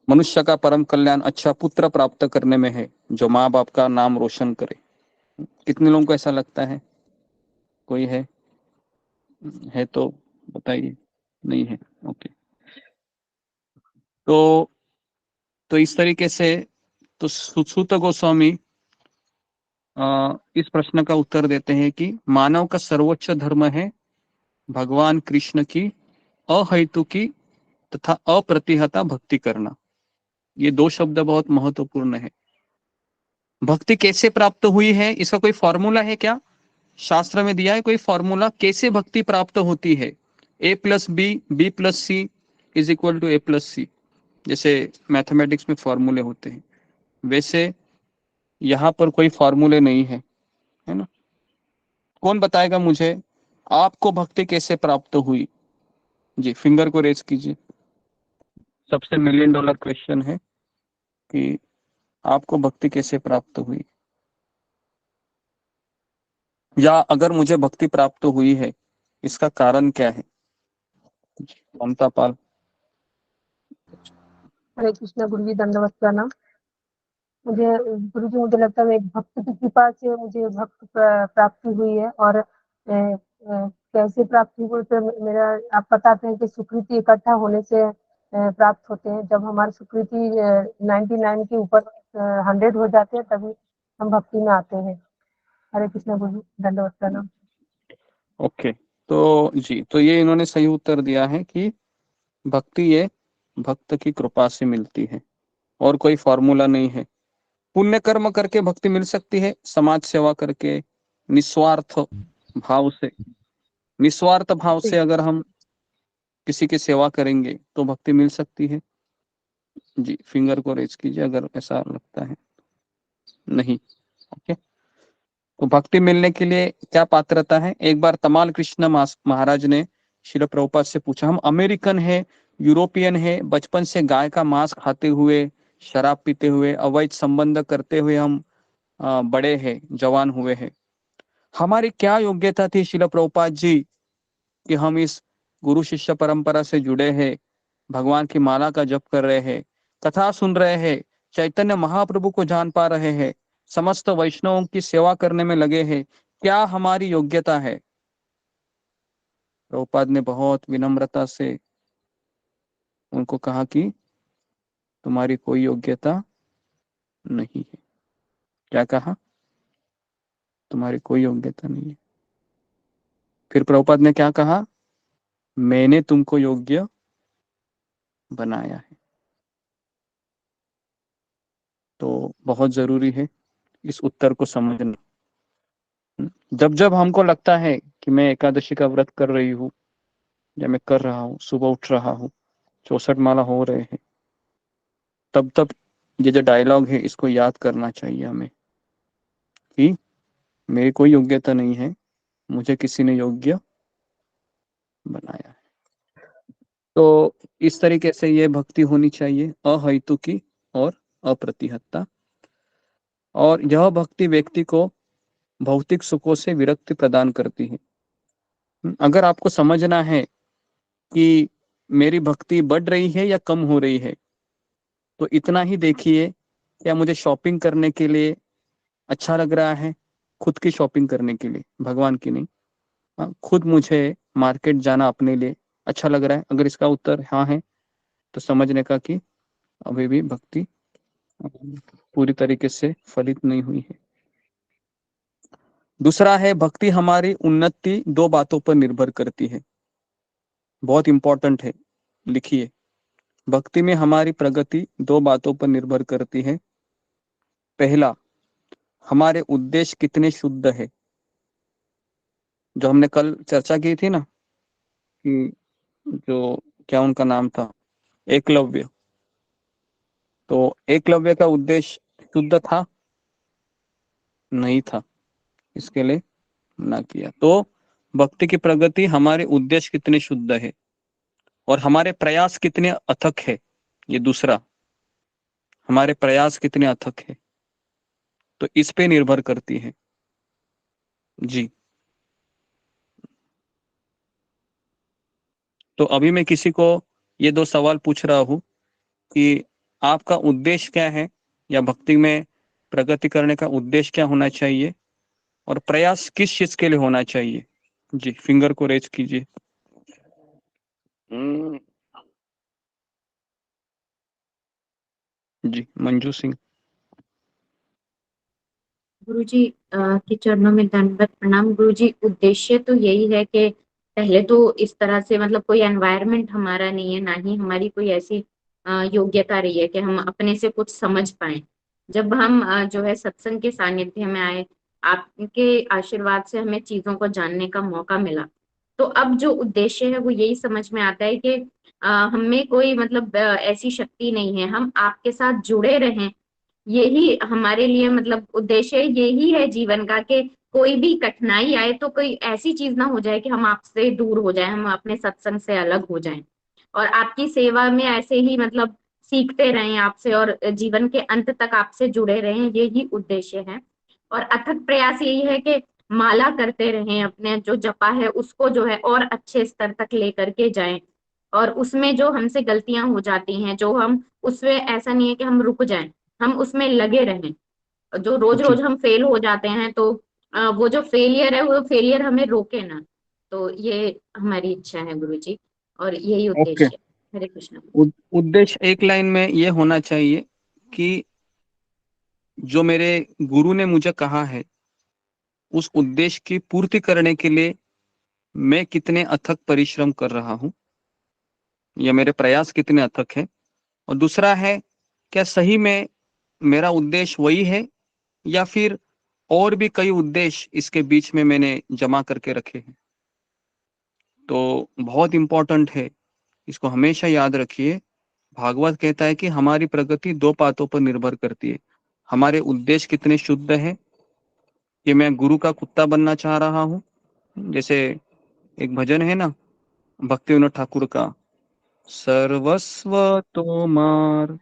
मनुष्य का परम कल्याण अच्छा पुत्र प्राप्त करने में है जो माँ बाप का नाम रोशन करे? कितने लोगों को ऐसा लगता है? कोई है तो बताइए। नहीं है, ओके। तो इस तरीके से तो सुत गोस्वामी इस प्रश्न का उत्तर देते हैं कि मानव का सर्वोच्च धर्म है भगवान कृष्ण की अहैतुकी तथा अप्रतिहता भक्ति करना। ये 2 शब्द बहुत महत्वपूर्ण है। भक्ति कैसे प्राप्त हुई है, इसका कोई फॉर्मूला है क्या? शास्त्र में दिया है कोई फॉर्मूला कैसे भक्ति प्राप्त होती है? A+B+C=A+C, जैसे मैथमेटिक्स में फॉर्मूले होते हैं, वैसे यहाँ पर कोई फॉर्मूले नहीं है ना? कौन बताएगा मुझे आपको भक्ति कैसे प्राप्त हुई? जी, फिंगर को रेज कीजिए। सबसे $1 मिलियन क्वेश्चन है कि आपको भक्ति कैसे प्राप्त हुई, या अगर मुझे भक्ति प्राप्त हुई है इसका कारण क्या है? ममता पाल। हरे कृष्णा गुरु जी, दंडवत प्रणाम। गुरु जी, मुझे लगता है एक भक्त की कृपा से मुझे भक्त प्राप्ति हुई है। और कैसे प्राप्ति हुई तो मेरा, आप बताते हैं कि सुकृति इकट्ठा होने से प्राप्त होते हैं। जब हमारी सुकृति 99 के ऊपर 100 हो जाते हैं तभी हम भक्ति में आते हैं। हरे कृष्णा गुरु जी, दंडवत प्रणाम। ओके, तो जी, तो ये इन्होंने सही उत्तर दिया है कि भक्ति ये भक्त की कृपा से मिलती है और कोई फॉर्मूला नहीं है। पुण्य कर्म करके भक्ति मिल सकती है, समाज सेवा करके, निस्वार्थ भाव से। निस्वार्थ भाव से अगर हम किसी की सेवा करेंगे तो भक्ति मिल सकती है। जी, फिंगर को रेज कीजिए अगर ऐसा लगता है। नहीं, ओके। तो भक्ति मिलने के लिए क्या पात्रता है? एक बार तमाल कृष्ण महाराज ने श्रील प्रभुपाद से पूछा, हम अमेरिकन है, यूरोपियन है, बचपन से गाय का मांस खाते हुए, शराब पीते हुए, अवैध संबंध करते हुए हम बड़े हैं, जवान हुए हैं। हमारी क्या योग्यता थी श्रील प्रभुपाद जी कि हम इस गुरु शिष्य परंपरा से जुड़े हैं, भगवान की माला का जप कर रहे हैं, कथा सुन रहे हैं, चैतन्य महाप्रभु को जान पा रहे हैं, समस्त वैष्णवों की सेवा करने में लगे हैं, क्या हमारी योग्यता है? प्रभुपाद ने बहुत विनम्रता से उनको कहा कि तुम्हारी कोई योग्यता नहीं है। क्या कहा? तुम्हारी कोई योग्यता नहीं है। फिर प्रभुपाद ने क्या कहा, मैंने तुमको योग्य बनाया है। तो बहुत जरूरी है इस उत्तर को समझना। जब जब हमको लगता है कि मैं एकादशी का व्रत कर रही हूँ या मैं कर रहा हूँ, सुबह उठ रहा हूँ, 64 माला हो रहे हैं, तब तब ये जो डायलॉग है इसको याद करना चाहिए हमें कि मेरी कोई योग्यता नहीं है, मुझे किसी ने योग्य बनाया है। तो इस तरीके से ये भक्ति होनी चाहिए, अहैतुकी और अप्रतिहत्ता। और यह भक्ति व्यक्ति को भौतिक सुखों से विरक्ति प्रदान करती है। अगर आपको समझना है कि मेरी भक्ति बढ़ रही है या कम हो रही है, तो इतना ही देखिए, क्या मुझे शॉपिंग करने के लिए अच्छा लग रहा है, खुद की शॉपिंग करने के लिए, भगवान की नहीं। खुद मुझे मार्केट जाना अपने लिए अच्छा लग रहा है। अगर इसका उत्तर हाँ है तो समझने का कि अभी भी भक्ति पूरी तरीके से फलित नहीं हुई है। दूसरा है, भक्ति हमारी उन्नति दो बातों पर निर्भर करती है। बहुत इंपॉर्टेंट है, लिखिए। भक्ति में हमारी प्रगति दो बातों पर निर्भर करती है। पहला, हमारे उद्देश्य कितने शुद्ध है। जो हमने कल चर्चा की थी ना कि जो क्या उनका नाम था, एकलव्य। तो एकलव्य का उद्देश्य शुद्ध था? नहीं था, इसके लिए ना किया। तो भक्ति की प्रगति हमारे उद्देश्य कितने शुद्ध है और हमारे प्रयास कितने अथक है। ये दूसरा, हमारे प्रयास कितने अथक है, तो इस पे निर्भर करती है जी। तो अभी मैं किसी को ये दो सवाल पूछ रहा हूं कि आपका उद्देश्य क्या है, या भक्ति में प्रगति करने का उद्देश्य क्या होना चाहिए और प्रयास किस चीज के लिए होना चाहिए। जी, फिंगर को रेज कीजिए। जी, मंजू सिंह। गुरुजी के चरणों में दंडवत प्रणाम। गुरुजी, उद्देश्य तो यही है कि पहले तो इस तरह से मतलब कोई एनवायरनमेंट हमारा नहीं है, ना ही हमारी कोई ऐसी योग्यता रही है कि हम अपने से कुछ समझ पाए। जब हम जो है सत्संग के सानिध्य में आए, आपके आशीर्वाद से हमें चीजों को जानने का मौका मिला, तो अब जो उद्देश्य है वो यही समझ में आता है कि हमें कोई मतलब ऐसी शक्ति नहीं है, हम आपके साथ जुड़े रहें। यही हमारे लिए मतलब उद्देश्य यही है जीवन का, कि कोई भी कठिनाई आए तो कोई ऐसी चीज ना हो जाए कि हम आपसे दूर हो जाएं, हम अपने सत्संग से अलग हो जाएं, और आपकी सेवा में ऐसे ही मतलब सीखते रहें आपसे और जीवन के अंत तक आपसे जुड़े रहें। यही उद्देश्य है। और अथक प्रयास यही है कि माला करते रहें, अपने जो जपा है उसको जो है और अच्छे स्तर तक लेकर के जाएं, और उसमें जो हमसे गलतियां हो जाती हैं, जो हम उसमें ऐसा नहीं है कि हम रुक जाएं, हम उसमें लगे रहें। जो रोज रोज हम फेल हो जाते हैं, तो वो जो फेलियर है वो फेलियर हमें रोके ना। तो ये हमारी इच्छा है गुरुजी, और यही ओके। उद्देश्य है। हरे कृष्णा। उद्देश्य एक लाइन में ये होना चाहिए कि जो मेरे गुरु ने मुझे कहा है, उस उद्देश्य की पूर्ति करने के लिए मैं कितने अथक परिश्रम कर रहा हूं, या मेरे प्रयास कितने अथक है। और दूसरा है, क्या सही में मेरा उद्देश्य वही है, या फिर और भी कई उद्देश्य इसके बीच में मैंने जमा करके रखे हैं। तो बहुत इंपॉर्टेंट है, इसको हमेशा याद रखिए। भागवत कहता है कि हमारी प्रगति दो बातों पर निर्भर करती है। हमारे उद्देश्य कितने शुद्ध है, कि मैं गुरु का कुत्ता बनना चाह रहा हूँ। जैसे एक भजन है ना भक्ति विनोद ठाकुर का, सर्वस्व तोमार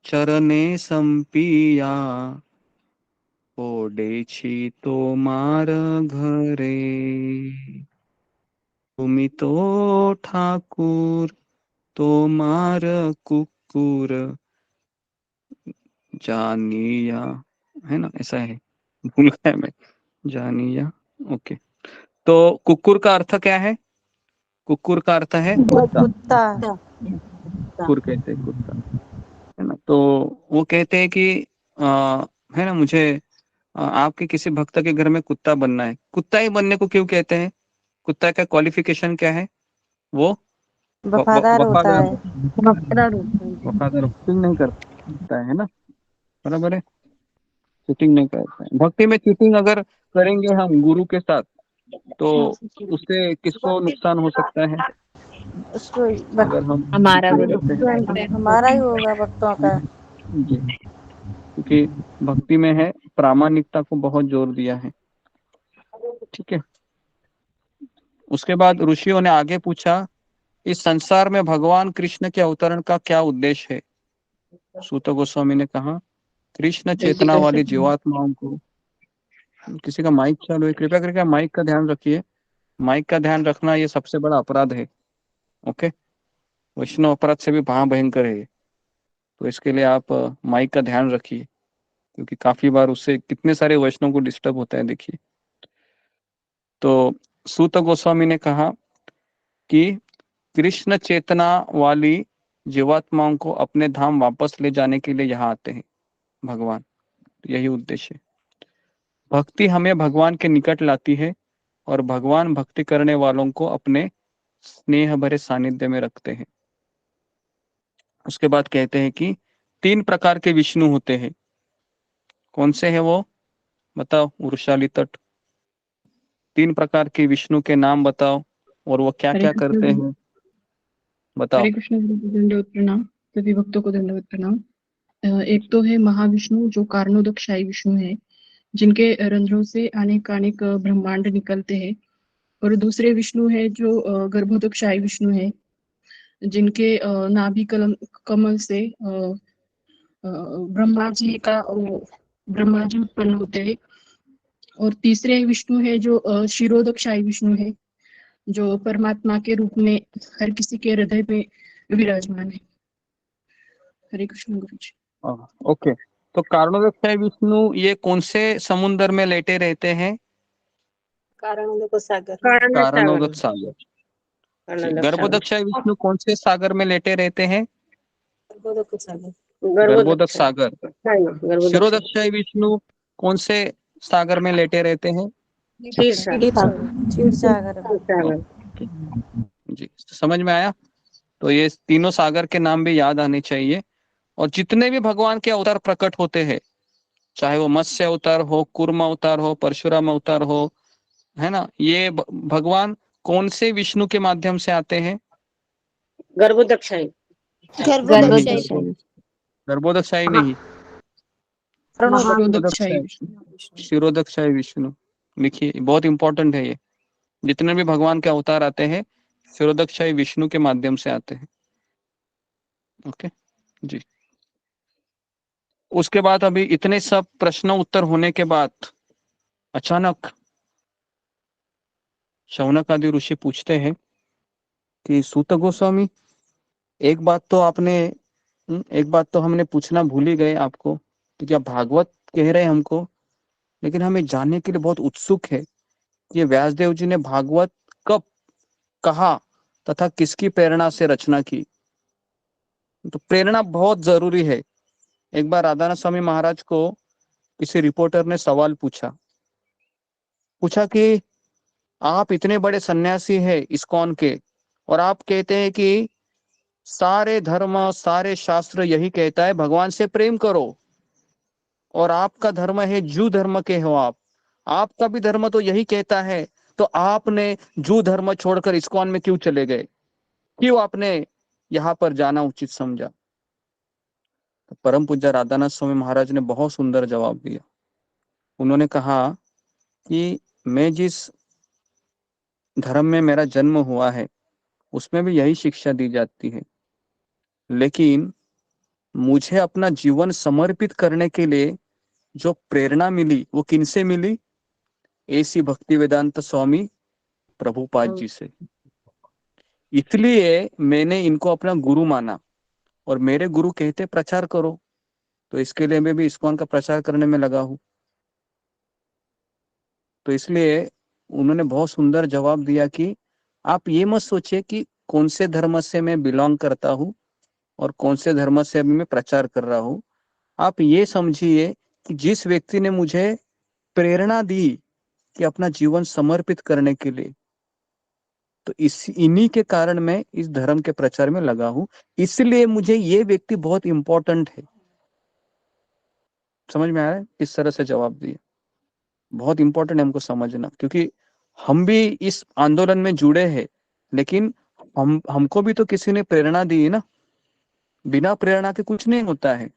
चरणे संपिया, ओडेछी तोमार घरे, तुमी तो ठाकुर तोमार कुकुर जानिया, है ना, ऐसा है, भूल गया मैं, जानिया। ओके। तो कुकुर का अर्थ क्या है? कुकुर का अर्थ है कुत्ता। कुकुर कहते हैं कुत्ता, है ना। तो वो कहते हैं कि है ना, मुझे आपके किसी भक्त के घर में कुत्ता बनना है। कुत्ता ही बनने को क्यों कहते हैं? कुत्ता का क्वालिफिकेशन क्या है? वो वफादार होता है। वफादार होता है। वफादार, चीटिंग नहीं करता है ना, बराबर है, चीटिंग नहीं करता है। भक्ति में चीटिंग अगर करेंगे हम गुरु के साथ तो उससे किसको नुकसान हो सकता है? उसको अगर हम हमारा चीटिंग भी करते हैं हमारा ही होगा भक्तों का। जी, क्योंकि भक्ति में है प्रामाणिकता को बहुत जोर दिया है। ठीक है, उसके बाद ऋषियों ने आगे पूछा, इस संसार में भगवान कृष्ण के अवतरण का क्या उद्देश्य है? सूत गोस्वामी ने कहा, कृष्ण चेतना वाली जीवात्माओं को, किसी का माइक चालू है, कृपया करके माइक का ध्यान रखिए। माइक का ध्यान रखना ये सबसे बड़ा अपराध है। ओके, वैष्णव अपराध से भी भयंकर है, तो इसके लिए आप माइक का ध्यान रखिए, क्योंकि काफी बार उससे कितने सारे वैष्णव को डिस्टर्ब होता है। देखिए, तो सूत गोस्वामी ने कहा कि कृष्ण चेतना वाली जीवात्माओं को अपने धाम वापस ले जाने के लिए यहाँ आते हैं भगवान, यही उद्देश्य है। भक्ति हमें भगवान के निकट लाती है और भगवान भक्ति करने वालों को अपने स्नेह भरे सानिध्य में रखते हैं। उसके बाद कहते हैं कि 3 प्रकार के विष्णु होते हैं। कौन से हैं वो? बताओ वृषाली तट, 3 प्रकार के विष्णु के नाम बताओ, और वो क्या क्या करते हैं बताओ। हरे कृष्ण गुरु को दंडवत प्रणाम, सभी भक्तों को दंडवत प्रणाम। एक तो है महाविष्णु जो कारणोदकशाही विष्णु है, जिनके रंध्रों से अनेक ब्रह्मांड निकलते हैं। और दूसरे विष्णु है जो गर्भोदकशाही विष्णु है, जिनके नाभि कमल से ब्रह्मा जी उत्पन्न होते हैं। और तीसरे विष्णु है जो क्षीरोदकशाही विष्णु है, जो परमात्मा के रूप में हर किसी के हृदय में विराजमान है। हरे कृष्ण गुरु जी। ओके, तो कारणोदकशाही विष्णु ये कौन से समुद्र में लेटे रहते हैं? कारणोदक सागर। कारणोदक सागर। गर्भोदकशाही विष्णु कौन से सागर में लेटे रहते हैं? गर्भोदक सागर। गर्भोदक सागर। क्षीरोदकशाही विष्णु कौन से सागर में लेटे रहते हैं? क्षीर सागर। जी, समझ में आया? तो ये तीनों सागर के नाम भी याद आने चाहिए। और जितने भी भगवान के अवतार प्रकट होते हैं, चाहे वो मत्स्य अवतार हो, कूर्म अवतार हो, परशुराम अवतार हो, है ना, ये भगवान कौन से विष्णु के माध्यम से आते हैं? गर्भोदकशाही। गर्भोदकशाही नहीं, क्षीरोदकशाही विष्णु। लिखिए, बहुत इंपॉर्टेंट है ये। जितने भी भगवान के अवतार आते हैं क्षीरोदकशाही विष्णु के माध्यम से आते हैं। ओके जी। उसके बाद अभी इतने सब प्रश्न उत्तर होने के बाद अचानक शौनक आदि ऋषि पूछते हैं कि सूत गोस्वामी, एक बात तो हमने पूछना भूल ही गए आपको, कि क्या भागवत कह रहे हैं हमको, लेकिन हमें जानने के लिए बहुत उत्सुक है कि ये व्यासदेव जी ने भागवत कब कहा तथा किसकी प्रेरणा से रचना की। तो प्रेरणा बहुत जरूरी है। एक बार राधानाथ स्वामी महाराज को किसी रिपोर्टर ने सवाल पूछा कि आप इतने बड़े सन्यासी हैं इस्कॉन के, और आप कहते हैं कि सारे धर्म सारे शास्त्र यही कहता है भगवान से प्रेम करो, और आपका धर्म है जू धर्म के हो, आपका भी धर्म तो यही कहता है, तो आपने जू धर्म छोड़कर इस्कॉन में क्यों चले गए? क्यों आपने यहाँ पर जाना उचित समझा? तो परम पूज्य राधानाथ स्वामी महाराज ने बहुत सुंदर जवाब दिया। उन्होंने कहा कि मैं जिस धर्म में मेरा जन्म हुआ है उसमें भी यही शिक्षा दी जाती है, लेकिन मुझे अपना जीवन समर्पित करने के लिए जो प्रेरणा मिली वो किनसे मिली? ऐसी भक्ति वेदांत स्वामी प्रभुपाद जी से। इसलिए मैंने इनको अपना गुरु माना, और मेरे गुरु कहते प्रचार करो, तो इसके लिए मैं भी इस्कॉन का प्रचार करने में लगा हूं। तो इसलिए उन्होंने बहुत सुंदर जवाब दिया कि आप ये मत सोचिए कि कौन से धर्म से मैं बिलोंग करता हूं और कौन से धर्म से अभी मैं प्रचार कर रहा हूं। आप ये समझिए कि जिस व्यक्ति ने मुझे प्रेरणा दी कि अपना जीवन समर्पित करने के लिए, तो इन्हीं के कारण मैं इस धर्म के प्रचार में लगा हूं, इसलिए मुझे ये व्यक्ति बहुत इंपॉर्टेंट है। समझ में आ रहा है? इस तरह से जवाब दिए, बहुत इंपॉर्टेंट है हमको समझना, क्योंकि हम भी इस आंदोलन में जुड़े हैं, लेकिन हमको भी तो किसी ने प्रेरणा दी ना, बिना प्रेरणा के कुछ नहीं होता है।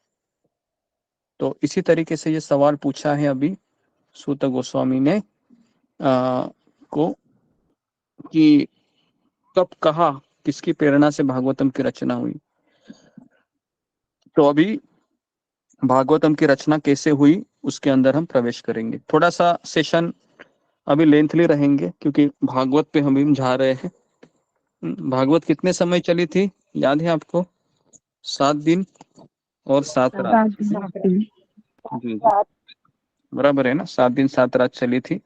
तो इसी तरीके से ये सवाल पूछा है अभी सूत गोस्वामी ने को कि कब कहा, किसकी प्रेरणा से भागवतम की रचना हुई। तो अभी भागवतम की रचना कैसे हुई उसके अंदर हम प्रवेश करेंगे। थोड़ा सा सेशन अभी लेंथली रहेंगे क्योंकि भागवत पे हम जा रहे हैं। भागवत कितने समय चली थी याद है आपको? 7 दिन और 7 रात। जी बराबर है ना, 7 दिन 7 रात चली थी।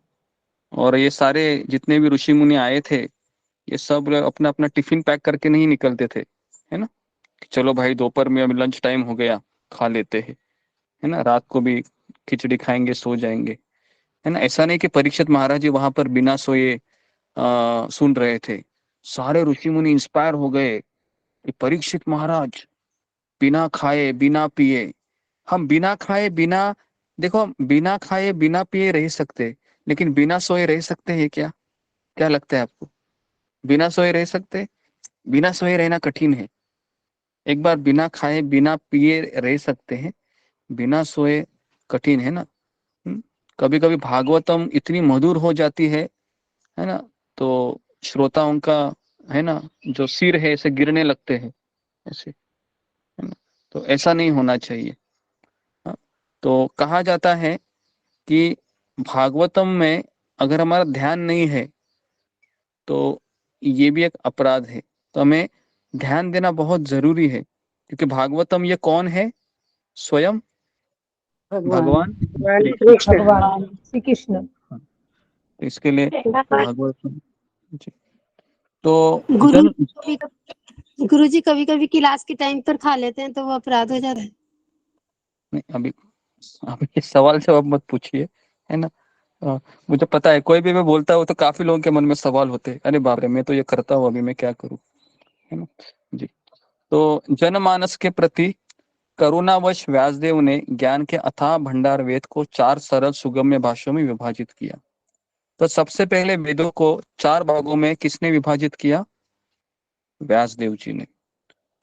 और ये सारे जितने भी ऋषि मुनि आए थे, ये सब अपना अपना टिफिन पैक करके नहीं निकलते थे, है ना, चलो भाई दोपहर में अभी लंच टाइम हो गया, खा लेते हैं, है ना, रात को भी खिचड़ी खाएंगे सो जाएंगे, है ना। ऐसा नहीं कि परीक्षित महाराज जी वहां पर बिना सोए सुन रहे थे। सारे ऋषि मुनि इंस्पायर हो गए कि परीक्षित महाराज बिना खाए बिना पिए, हम बिना खाए बिना, देखो बिना खाए बिना पिए रह सकते, लेकिन बिना सोए रह सकते हैं क्या? क्या लगता है आपको? बिना सोए रह सकते? बिना सोए रहना कठिन है। एक बार बिना खाए बिना पिए रह सकते हैं, बिना सोए कठिन है ना। कभी कभी भागवतम इतनी मधुर हो जाती है ना, तो श्रोताओं का, है ना, जो सिर है ऐसे गिरने लगते हैं ऐसे, है ना। तो ऐसा नहीं होना चाहिए। तो कहा जाता है कि भागवतम में अगर हमारा ध्यान नहीं है तो ये भी एक अपराध है। तो हमें ध्यान देना बहुत जरूरी है, क्योंकि भागवतम ये कौन है? स्वयं भगवान भगवान श्री कृष्ण। इसके लिए भागवतम। तो गुरुजी कभी कभी क्लास के टाइम पर खा लेते हैं तो वो अपराध हो जाता है। नहीं, अभी ये सवाल जवाब मत पूछिए, है ना। मुझे पता है कोई भी मैं बोलता हूँ तो काफी लोगों के मन में सवाल होते हैं, अरे बाप रे मैं तो ये करता हूँ, अभी मैं क्या करूँ, है ना जी। तो जनमानस के प्रति करुणावश व्यासदेव ने ज्ञान के अथाह भंडार वेद को 4 सरल सुगम्य भाषाओं में विभाजित किया। तो सबसे पहले वेदों को 4 भागों में किसने विभाजित किया? व्यासदेव जी ने।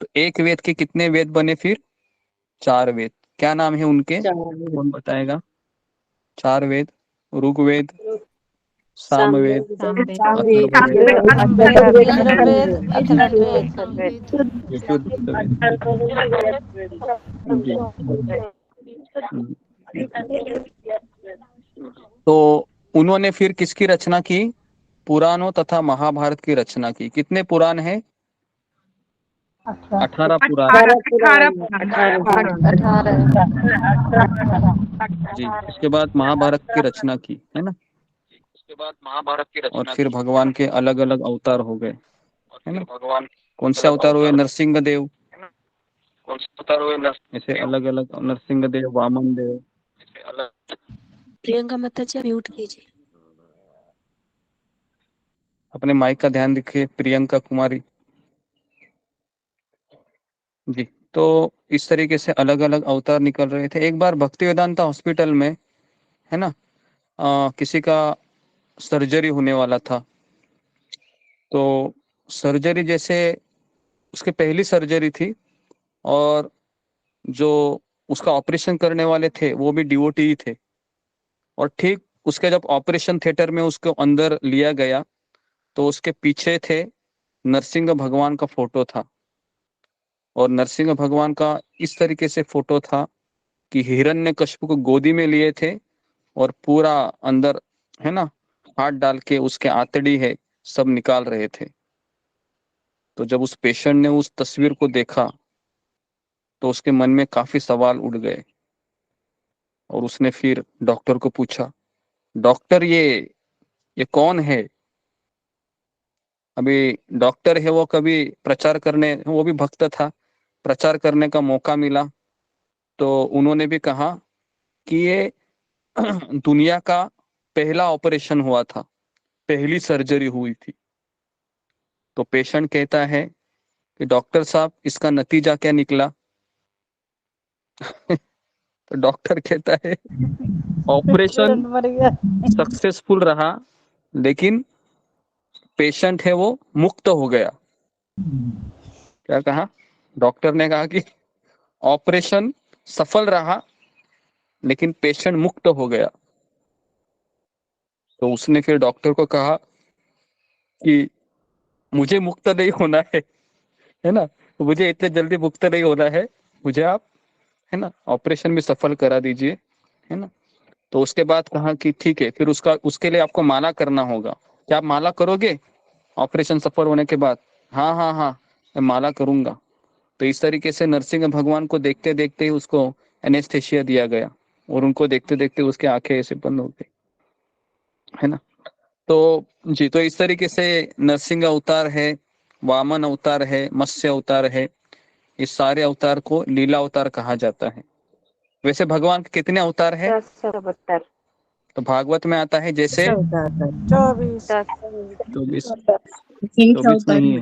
तो एक वेद के कितने वेद बने फिर? 4 वेद। क्या नाम है उनके? कौन बताएगा? 4 वेद, ऋग्वेद, सामवेद, तो उन्होंने फिर किसकी रचना की? पुराणों तथा महाभारत की रचना की। कितने पुराण है? 18 पुराण जी। उसके बाद महाभारत की रचना की, है ना। और फिर भगवान के अलग अलग अवतार हो गए, है ना। कौन से अवतार हुए? नरसिंह देव, ऐसे अलग अलग, नरसिंह देव, वामन देव। प्रियंका माता जी म्यूट कीजिए। अपने माइक का ध्यान रखिए, प्रियंका कुमारी जी। तो इस तरीके से अलग अलग अवतार निकल रहे थे। एक बार भक्ति वेदांता हॉस्पिटल में, है ना, किसी का सर्जरी होने वाला था। तो सर्जरी जैसे उसके पहली सर्जरी थी, और जो उसका ऑपरेशन करने वाले थे वो भी डिवोटी ही थे। और ठीक उसके जब ऑपरेशन थिएटर में उसको अंदर लिया गया तो उसके पीछे थे नरसिंह भगवान का फोटो था। और नरसिंह भगवान का इस तरीके से फोटो था कि हिरण्यकश्यप को गोदी में लिए थे और पूरा अंदर, है ना, हाथ डाल के उसके आंतड़ी है सब निकाल रहे थे। तो जब उस पेशेंट ने उस तस्वीर को देखा तो उसके मन में काफी सवाल उठ गए, और उसने फिर डॉक्टर को पूछा, डॉक्टर ये कौन है? अभी डॉक्टर है वो, कभी प्रचार करने, वो भी भक्त था, प्रचार करने का मौका मिला तो उन्होंने भी कहा कि ये दुनिया का पहला ऑपरेशन हुआ था, पहली सर्जरी हुई थी। तो पेशेंट कहता है कि डॉक्टर साहब इसका नतीजा क्या निकला? तो डॉक्टर कहता है ऑपरेशन मर गया। सक्सेसफुल रहा, लेकिन पेशेंट है वो मुक्त हो गया। क्या कहा? डॉक्टर ने कहा कि ऑपरेशन सफल रहा, लेकिन पेशेंट मुक्त हो गया। तो उसने फिर डॉक्टर को कहा कि मुझे मुक्त नहीं होना है ना, मुझे इतने जल्दी मुक्त नहीं होना है, मुझे आप है ना ऑपरेशन भी सफल करा दीजिए, है ना। तो उसके बाद कहा कि ठीक है, फिर उसके लिए आपको माला करना होगा। क्या आप माला करोगे ऑपरेशन सफल होने के बाद? हाँ हाँ हाँ, मैं माला करूंगा। तो इस तरीके से नरसिंह भगवान को देखते देखते ही उसको एनेस्थेशिया दिया गया, और उनको देखते देखते उसकी आंखें ऐसे बंद हो गई, है ना। तो जी, तो इस तरीके से नरसिंह अवतार है, वामन अवतार है, मत्स्य अवतार है, इस सारे अवतार को लीला अवतार कहा जाता है। वैसे भगवान के कितने अवतार है? 10 तो भागवत में आता है जैसे 24 24 इनका 24 अवतार नहीं है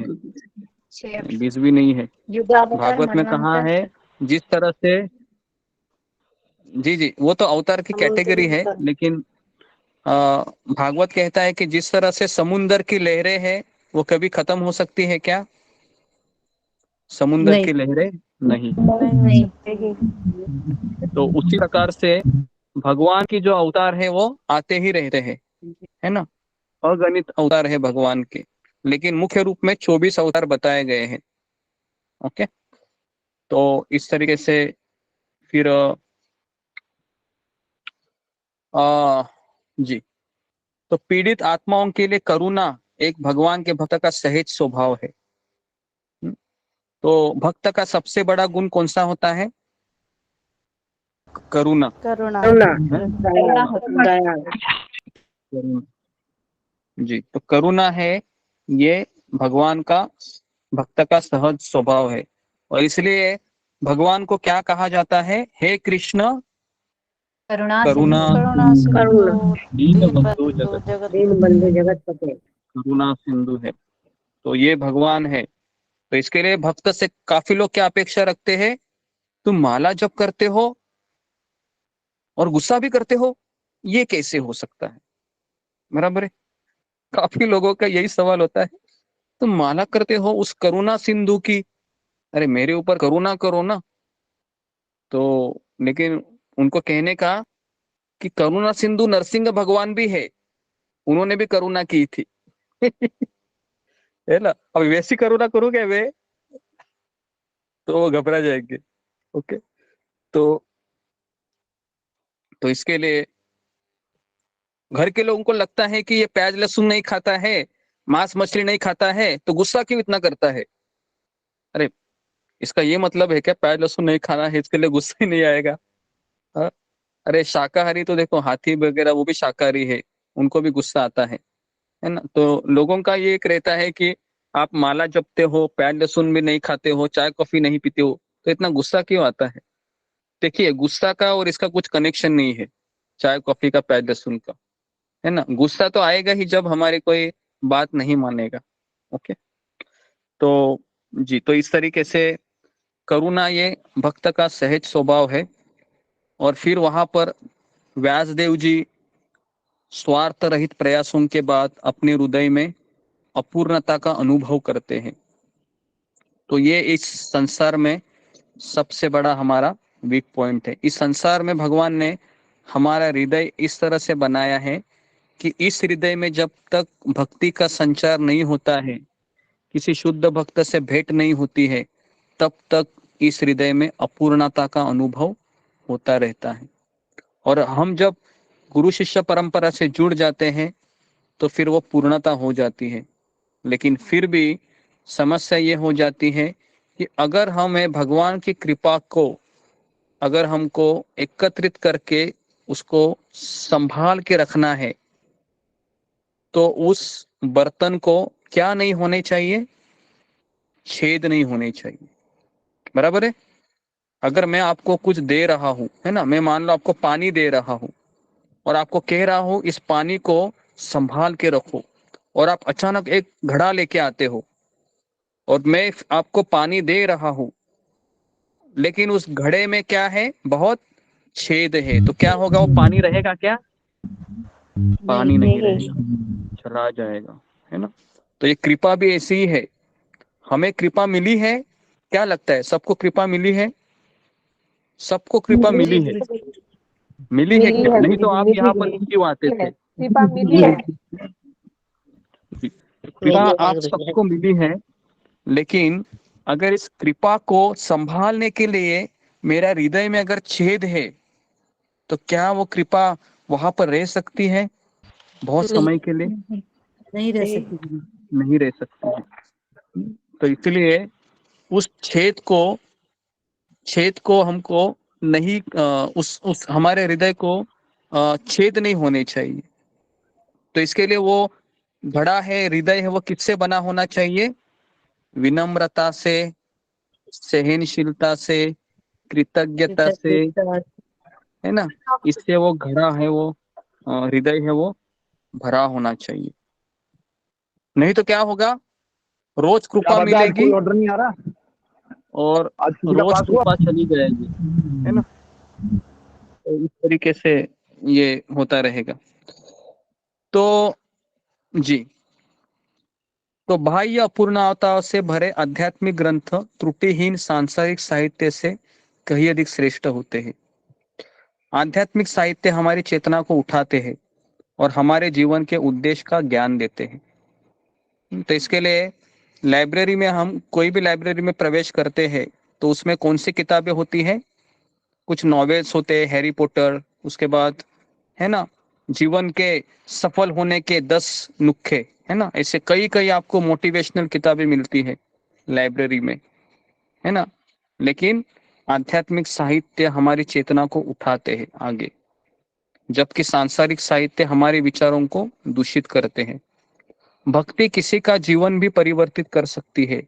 है, तो 20 भी नहीं है। युगावतार, भागवत में कहाँ मन्वंतर, है? जिस तरह से, जी जी, वो तो अवतार की कैटेगरी है, लेकिन भागवत कहता है कि जिस तरह से समुन्दर की लहरें हैं वो कभी खत्म हो सकती है क्या? समुन्दर नहीं। की लहरें नहीं। नहीं हो सकती। तो उसी प्रकार से भगवान की जो अवतार है वो आते ही रहते हैं, है ना। अगणित अवतार है भगवान के, लेकिन मुख्य रूप में 24 अवतार बताए गए हैं। ओके, तो इस तरीके से फिर जी, तो पीड़ित आत्माओं के लिए करुणा एक भगवान के भक्त का सहज स्वभाव है। तो भक्त का सबसे बड़ा गुण कौन सा होता है? करुणा। करुणा। करुणा। जी, तो करुणा है ये भगवान का भक्त का सहज स्वभाव है, और इसलिए भगवान को क्या कहा जाता है? हे कृष्ण करुणा करुणा सिंधु दीन दीन बंधु बंधु जगत जगत करुणा सिंधु है। तो ये भगवान है। तो इसके लिए भक्त से काफी लोग क्या अपेक्षा रखते हैं? तुम माला जप करते हो और गुस्सा भी करते हो, ये कैसे हो सकता है? बराबर है, काफी लोगों का यही सवाल होता है। तुम माला करते हो उस करुणा सिंधु की, अरे मेरे ऊपर करुणा करो ना। तो लेकिन उनको कहने का कि करुणा सिंधु नरसिंह भगवान भी है, उन्होंने भी करुणा की थी। है ना। अब वैसी करुणा करोगे वे तो वो घबरा जाएंगे। ओके, तो इसके लिए घर के लोगों को लगता है कि ये प्याज लहसुन नहीं खाता है, मांस मछली नहीं खाता है, तो गुस्सा क्यों इतना करता है? अरे इसका ये मतलब है क्या प्याज लहसुन नहीं खाना है इसके लिए गुस्सा ही नहीं आएगा? हाँ? अरे शाकाहारी तो देखो, हाथी वगैरह वो भी शाकाहारी है, उनको भी गुस्सा आता है ना। तो लोगों का ये एक रहता है कि आप माला जपते हो, प्याज लहसुन भी नहीं खाते हो, चाय कॉफी नहीं पीते हो, तो इतना गुस्सा क्यों आता है? देखिए, गुस्सा का और इसका कुछ कनेक्शन नहीं है, चाय कॉफी का, प्याज लहसुन का, है ना। गुस्सा तो आएगा ही जब हमारी कोई बात नहीं मानेगा। ओके, तो जी, तो इस तरीके से करुणा ये भक्त का सहज स्वभाव है। और फिर वहां पर व्यासदेव जी स्वार्थ रहित प्रयासों के बाद अपने हृदय में अपूर्णता का अनुभव करते हैं। तो ये इस संसार में सबसे बड़ा हमारा वीक पॉइंट है। इस संसार में भगवान ने हमारा हृदय इस तरह से बनाया है कि इस हृदय में जब तक भक्ति का संचार नहीं होता है, किसी शुद्ध भक्त से भेंट नहीं होती है, तब तक इस हृदय में अपूर्णता का अनुभव होता रहता है। और हम जब गुरु शिष्य परंपरा से जुड़ जाते हैं तो फिर वो पूर्णता हो जाती है। लेकिन फिर भी समस्या ये हो जाती है कि अगर हमें भगवान की कृपा को, अगर हमको एकत्रित करके उसको संभाल के रखना है, तो उस बर्तन को क्या नहीं होने चाहिए? छेद नहीं होने चाहिए। बराबर है। अगर मैं आपको कुछ दे रहा हूं, है ना, मैं मान लो आपको पानी दे रहा हूं और आपको कह रहा हूं इस पानी को संभाल के रखो, और आप अचानक एक घड़ा लेके आते हो और मैं आपको पानी दे रहा हूं, लेकिन उस घड़े में क्या है, बहुत छेद है, तो क्या होगा, वो पानी रहेगा क्या? पानी नहीं रहेगा, चला जाएगा, है ना। तो ये कृपा भी ऐसी ही है, हमें कृपा मिली है, क्या लगता है सबको कृपा मिली है? सबको कृपा मिली है, मिली है मिली क्या? है नहीं तो गुरुजी, आप यहाँ पर मिली क्यों आते है, थे? कृपा मिली है। कृपा आप सबको मिली है, लेकिन अगर इस कृपा को संभालने के लिए मेरा हृदय में अगर छेद है, तो क्या वो कृपा वहां पर रह सकती है बहुत समय के लिए? नहीं रह सकती गुरु। नहीं रह सकती है। तो इसलिए उस छेद को हमको नहीं, उस हमारे हृदय को छेद नहीं होने चाहिए। तो इसके लिए वो घड़ा है, हृदय है, वो किससे बना होना चाहिए? विनम्रता से, सहनशीलता से, कृतज्ञता से, है ना। इससे वो घड़ा है, वो हृदय है, वो भरा होना चाहिए। नहीं तो क्या होगा, रोज क्या कृपा बात है, आज मिलेगी कोई ऑर्डर नहीं आ रहा? और आज किसी का रोज पास हुआ? कृपा चली जाएगी, है ना। तो इस तरीके से ये होता रहेगा। तो जी, तो बाह्य अपूर्णताओं से भरे आध्यात्मिक ग्रंथ त्रुटिहीन सांसारिक साहित्य से कहीं अधिक श्रेष्ठ होते हैं। आध्यात्मिक साहित्य हमारी चेतना को उठाते हैं और हमारे जीवन के उद्देश्य का ज्ञान देते हैं। तो इसके लिए लाइब्रेरी में, हम कोई भी लाइब्रेरी में प्रवेश करते हैं तो उसमें कौन सी किताबें होती है? कुछ नॉवेल्स होते हैं, हैरी पॉटर, उसके बाद, है ना, जीवन के सफल होने के 10 नुस्खे, है ना, ऐसे कई कई आपको मोटिवेशनल किताबें मिलती है लाइब्रेरी में, है ना। लेकिन आध्यात्मिक साहित्य हमारी चेतना को उठाते हैं आगे, जबकि सांसारिक साहित्य हमारे विचारों को दूषित करते हैं। भक्ति किसी का जीवन भी परिवर्तित कर सकती है।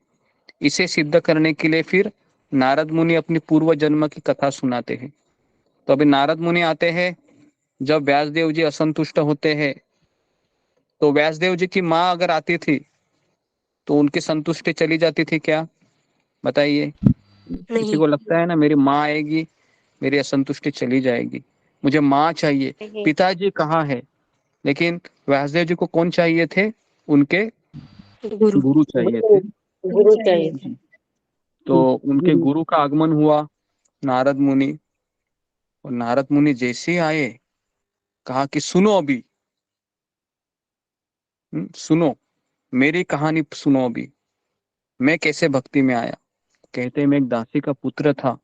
इसे सिद्ध करने के लिए फिर नारद मुनि अपनी पूर्व जन्म की कथा सुनाते हैं। तो अभी नारद मुनि आते हैं, जब व्यासदेव जी असंतुष्ट होते हैं, तो व्यासदेव जी की माँ अगर आती थी तो उनकी संतुष्टि चली जाती थी क्या? बताइए। किसी को लगता है ना, मेरी माँ आएगी, मेरी असंतुष्टि चली जाएगी, मुझे माँ चाहिए। पिताजी कहाँ है? लेकिन व्यासदेव जी को कौन चाहिए थे? उनके गुरु चाहिए थे। गुरु चाहिए। तो उनके गुरु का आगमन हुआ, नारद मुनि। और नारद मुनि जैसे ही आए, कहा कि सुनो अभी, सुनो, मेरी कहानी सुनो अभी, मैं कैसे भक्ति में आया। कहते मैं एक दासी का पुत्र था,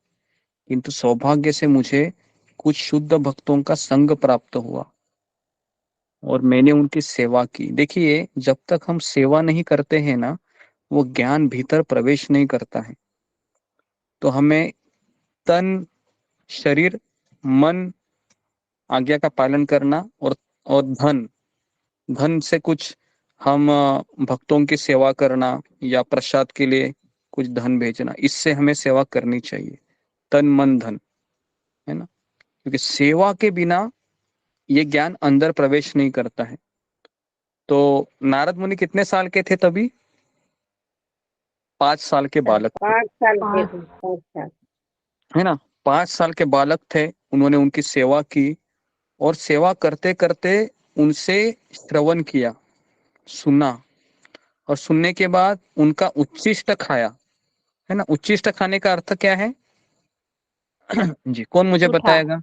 किंतु सौभाग्य से मुझे कुछ शुद्ध भक्तों का संग प्राप्त हुआ और मैंने उनकी सेवा की। देखिए, जब तक हम सेवा नहीं करते हैं ना, वो ज्ञान भीतर प्रवेश नहीं करता है। तो हमें तन, शरीर, मन, आज्ञा का पालन करना, और धन, धन से कुछ हम भक्तों की सेवा करना, या प्रसाद के लिए कुछ धन भेजना, इससे हमें सेवा करनी चाहिए। तन मन धन, है ना। क्योंकि सेवा के बिना ये ज्ञान अंदर प्रवेश नहीं करता है। तो नारद मुनि कितने साल के थे तभी? 5 साल के बालक थे, 5 साल के थे, 5 साल। है ना। 5 साल के बालक थे, उन्होंने उनकी सेवा की, और सेवा करते करते उनसे श्रवण किया, सुना, और सुनने के बाद उनका उच्छिष्ट खाया, है ना। उच्छिष्ट खाने का अर्थ क्या है? जी, कौन मुझे बताएगा?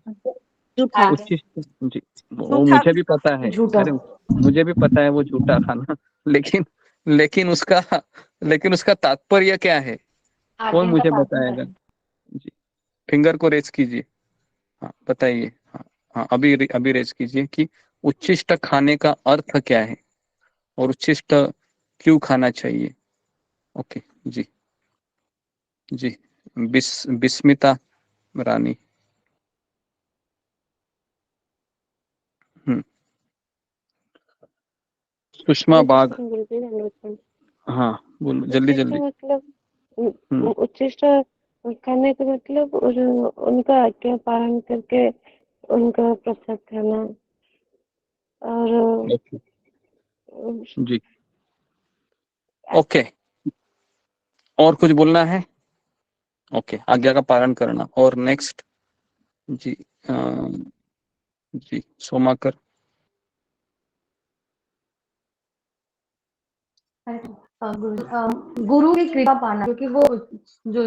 झूठा। उच्छिष्ट, जी, वो मुझे भी पता है। अरे, मुझे भी पता है वो झूठा खाना, लेकिन लेकिन उसका लेकिन उसका तात्पर्य क्या है? कौन मुझे बताएगा? जी, फिंगर को रेस कीजिए। हाँ, बताइए। हाँ, हाँ, अभी अभी रेस कीजिए कि उच्छिष्ट खाने का अर्थ क्या है और उच्छिष्ट क्यों खाना चाहिए। ओके, जी, जी, बिस्मिता रानी। सुषमा बाग। हाँ, बोलो जल्दी उच्चिष्ट जल्दी। मतलब उच्चिष्ट करने का मतलब उनका आज्ञा पालन करके उनका प्रसाद खाना और जी, ओके। और कुछ बोलना है? ओके, आज्ञा का पालन करना। और नेक्स्ट जी जी सोमाकर। गुरु की कृपा पाना, क्योंकि वो जो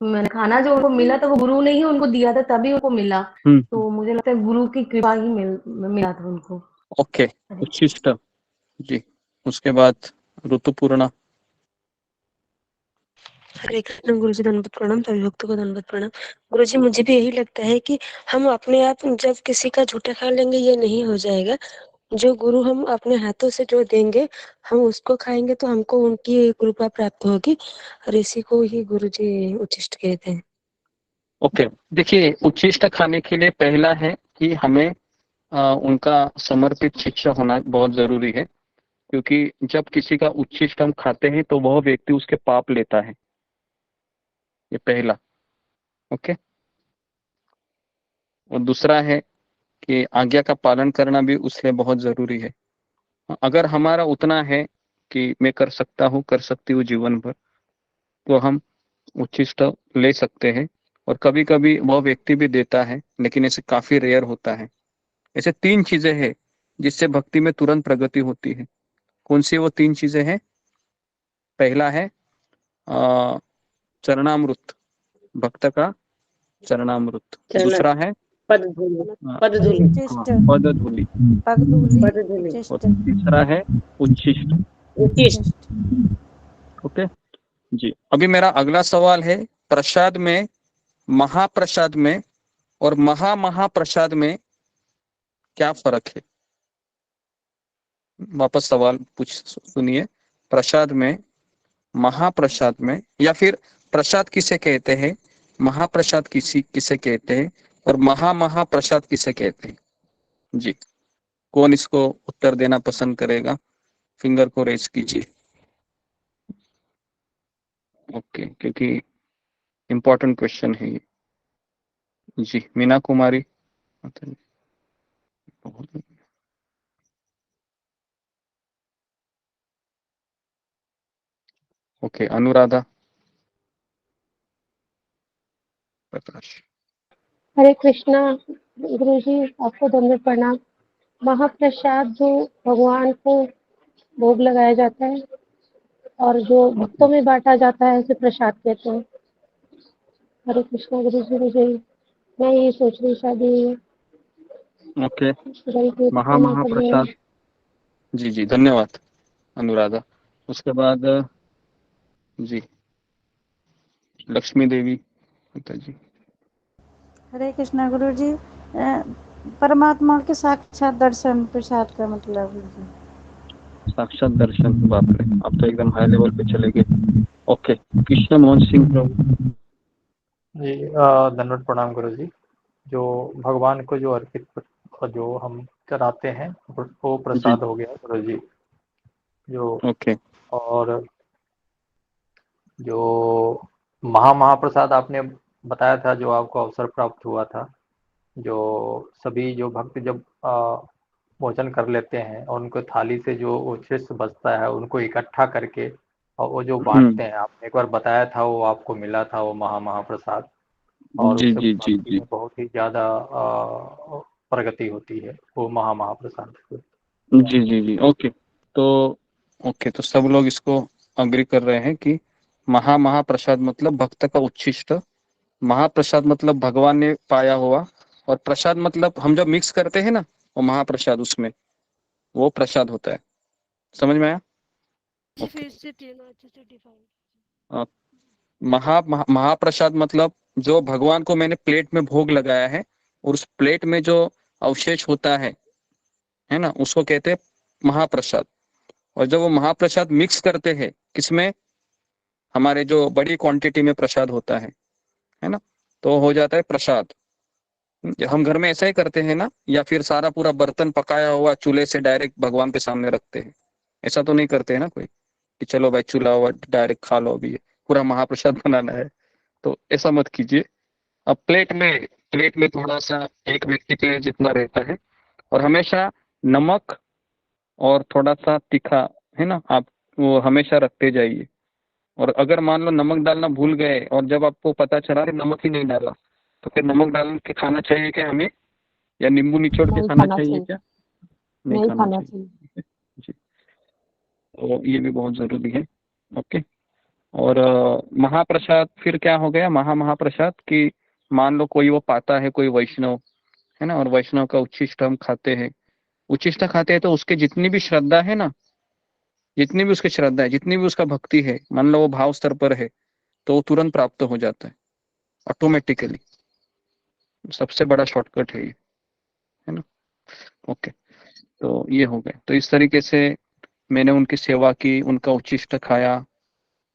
मैंने खाना जो उनको मिला था वो गुरु ने ही उनको दिया था, तभी उनको मिला। तो मुझे लगता है गुरु की कृपा ही मिला था उनको। ओके, उच्छिष्ट जी। उसके बाद ऋतुपूर्णा। हरे कृष्ण गुरु जी, दंडवत प्रणाम। सभी भक्तों को दंडवत प्रणाम। गुरु जी, मुझे भी यही लगता है कि हम अपने आप जब किसी का झूठा खा लेंगे ये नहीं हो जाएगा। जो गुरु हम अपने हाथों से जो देंगे हम उसको खाएंगे तो हमको उनकी कृपा प्राप्त होगी, और इसी को ही गुरु जी उच्छिष्ट कहते हैं। ओके, देखिए उच्छिष्ट खाने के लिए पहला है कि हमें उनका समर्पित शिक्षा होना बहुत जरूरी है, क्योंकि जब किसी का उच्छिष्ट हम खाते हैं तो वह व्यक्ति उसके पाप लेता है, ये पहला। ओके, और दूसरा है कि आज्ञा का पालन करना भी उससे बहुत जरूरी है। अगर हमारा उतना है कि मैं कर सकता हूँ, कर सकती हूँ जीवन भर, तो हम उच्छिष्ट ले सकते हैं। और कभी कभी वह व्यक्ति भी देता है, लेकिन ऐसे काफी रेयर होता है। ऐसे 3 चीजें हैं जिससे भक्ति में तुरंत प्रगति होती है। कौन सी वो 3 चीजें हैं? पहला है चरणामृत, भक्त का चरणामृत। दूसरा है पदधूलि, पदधूलि। और तीसरा है उच्छिष्ट। ओके जी। अभी मेरा अगला सवाल है, प्रसाद में, महाप्रसाद में और महाप्रसाद में क्या फर्क है? वापस सवाल सुनिए। प्रसाद में, महाप्रसाद में, या फिर प्रसाद किसे कहते हैं, महाप्रसाद किसे कहते हैं, और महाप्रसाद किसे कहते हैं? जी, कौन इसको उत्तर देना पसंद करेगा? फिंगर को रेज कीजिए। ओके, क्योंकि इम्पोर्टेंट क्वेश्चन है ये। जी, मीना कुमारी। ओके, अनुराधा। प्रकाश। हरे कृष्णा गुरु जी, आपको दंडवत प्रणाम। महाप्रसाद जो भगवान को भोग लगाया जाता है और जो भक्तों में बांटा जाता है उसे प्रसाद कहते हैं। हरे कृष्णा गुरु जी, मुझे मैं ये सोच रही शादी ओके, महाप्रसाद। जी जी, धन्यवाद अनुराधा। उसके बाद जी लक्ष्मी देवी जी। हरे कृष्णा गुरु जी, परमात्मा के साक्षात दर्शन प्रसाद का मतलब है। साक्षात दर्शन, बाप रे, आप तो एकदम हाई लेवल पे चले गए। ओके, कृष्ण मोहन सिंह प्रभु जी। दंडवत प्रणाम गुरु जी। जो भगवान को जो अर्पित जो हम चढ़ाते हैं वो प्रसाद हो गया गुरु जी। जो ओके, और जो महाप्रसाद आपने बताया था, जो आपको अवसर प्राप्त हुआ था, जो सभी जो भक्त जब भोजन कर लेते हैं और उनको थाली से जो उच्छिष्ट बचता है उनको इकट्ठा करके और वो जो बांटते हैं, आपने एक बार बताया था वो आपको मिला था वो महाप्रसाद, और जी उससे जी जी भक्ति जी में बहुत ही ज्यादा प्रगति होती है वो महाप्रसाद से। जी जी जी। ओके, तो सब लोग इसको अग्री कर रहे हैं कि महाप्रसाद मतलब भक्त का उच्छिष्ट, महाप्रसाद मतलब भगवान ने पाया हुआ, और प्रसाद मतलब हम जब मिक्स करते हैं ना वो महाप्रसाद, उसमें वो प्रसाद होता है। समझ में आया? फिर से तीनों अच्छे से डिफाइन। महाप्रसाद मतलब जो भगवान को मैंने प्लेट में भोग लगाया है और उस प्लेट में जो अवशेष होता है ना, उसको कहते हैं महाप्रसाद। और जब वो महाप्रसाद मिक्स करते हैं किसमें, हमारे जो बड़ी क्वांटिटी में प्रसाद होता है ना, तो हो जाता है प्रसाद। हम घर में ऐसा ही करते हैं ना, या फिर सारा पूरा बर्तन पकाया हुआ चूल्हे से डायरेक्ट भगवान के सामने रखते हैं? ऐसा तो नहीं करते हैं ना कोई, कि चलो भाई चूल्हा हुआ डायरेक्ट खा लो, अभी पूरा महाप्रसाद बनाना है। तो ऐसा मत कीजिए। अब प्लेट में थोड़ा सा एक व्यक्ति के लिए जितना रहता है, और हमेशा नमक और थोड़ा सा तीखा है ना, आप वो हमेशा रखते जाइए। और अगर मान लो नमक डालना भूल गए और जब आपको पता चला कि नमक ही नहीं डाला, तो फिर नमक डाल के खाना चाहिए क्या हमें, या नींबू निचोड़ के नहीं खाना खाना चाहिए चाहिए, क्या? नहीं नहीं खाना खाना चाहिए। चाहिए। जी, तो ये भी बहुत जरूरी है। ओके। और महाप्रसाद फिर क्या हो गया, महाप्रसाद की मान लो कोई वो पाता है, कोई वैष्णव है ना, और वैष्णव का उच्छिष्ट हम खाते हैं, उच्छिष्ट खाते हैं तो उसके जितनी भी श्रद्धा है ना, जितनी भी उसकी श्रद्धा है, जितनी भी उसका भक्ति है, मान लो वो भाव स्तर पर है, तो वो तुरंत प्राप्त हो जाता है ऑटोमेटिकली। सबसे बड़ा शॉर्टकट है ये, है ना। ओके, तो ये हो गया। तो इस तरीके से मैंने उनकी सेवा की, उनका उच्छिष्ट खाया,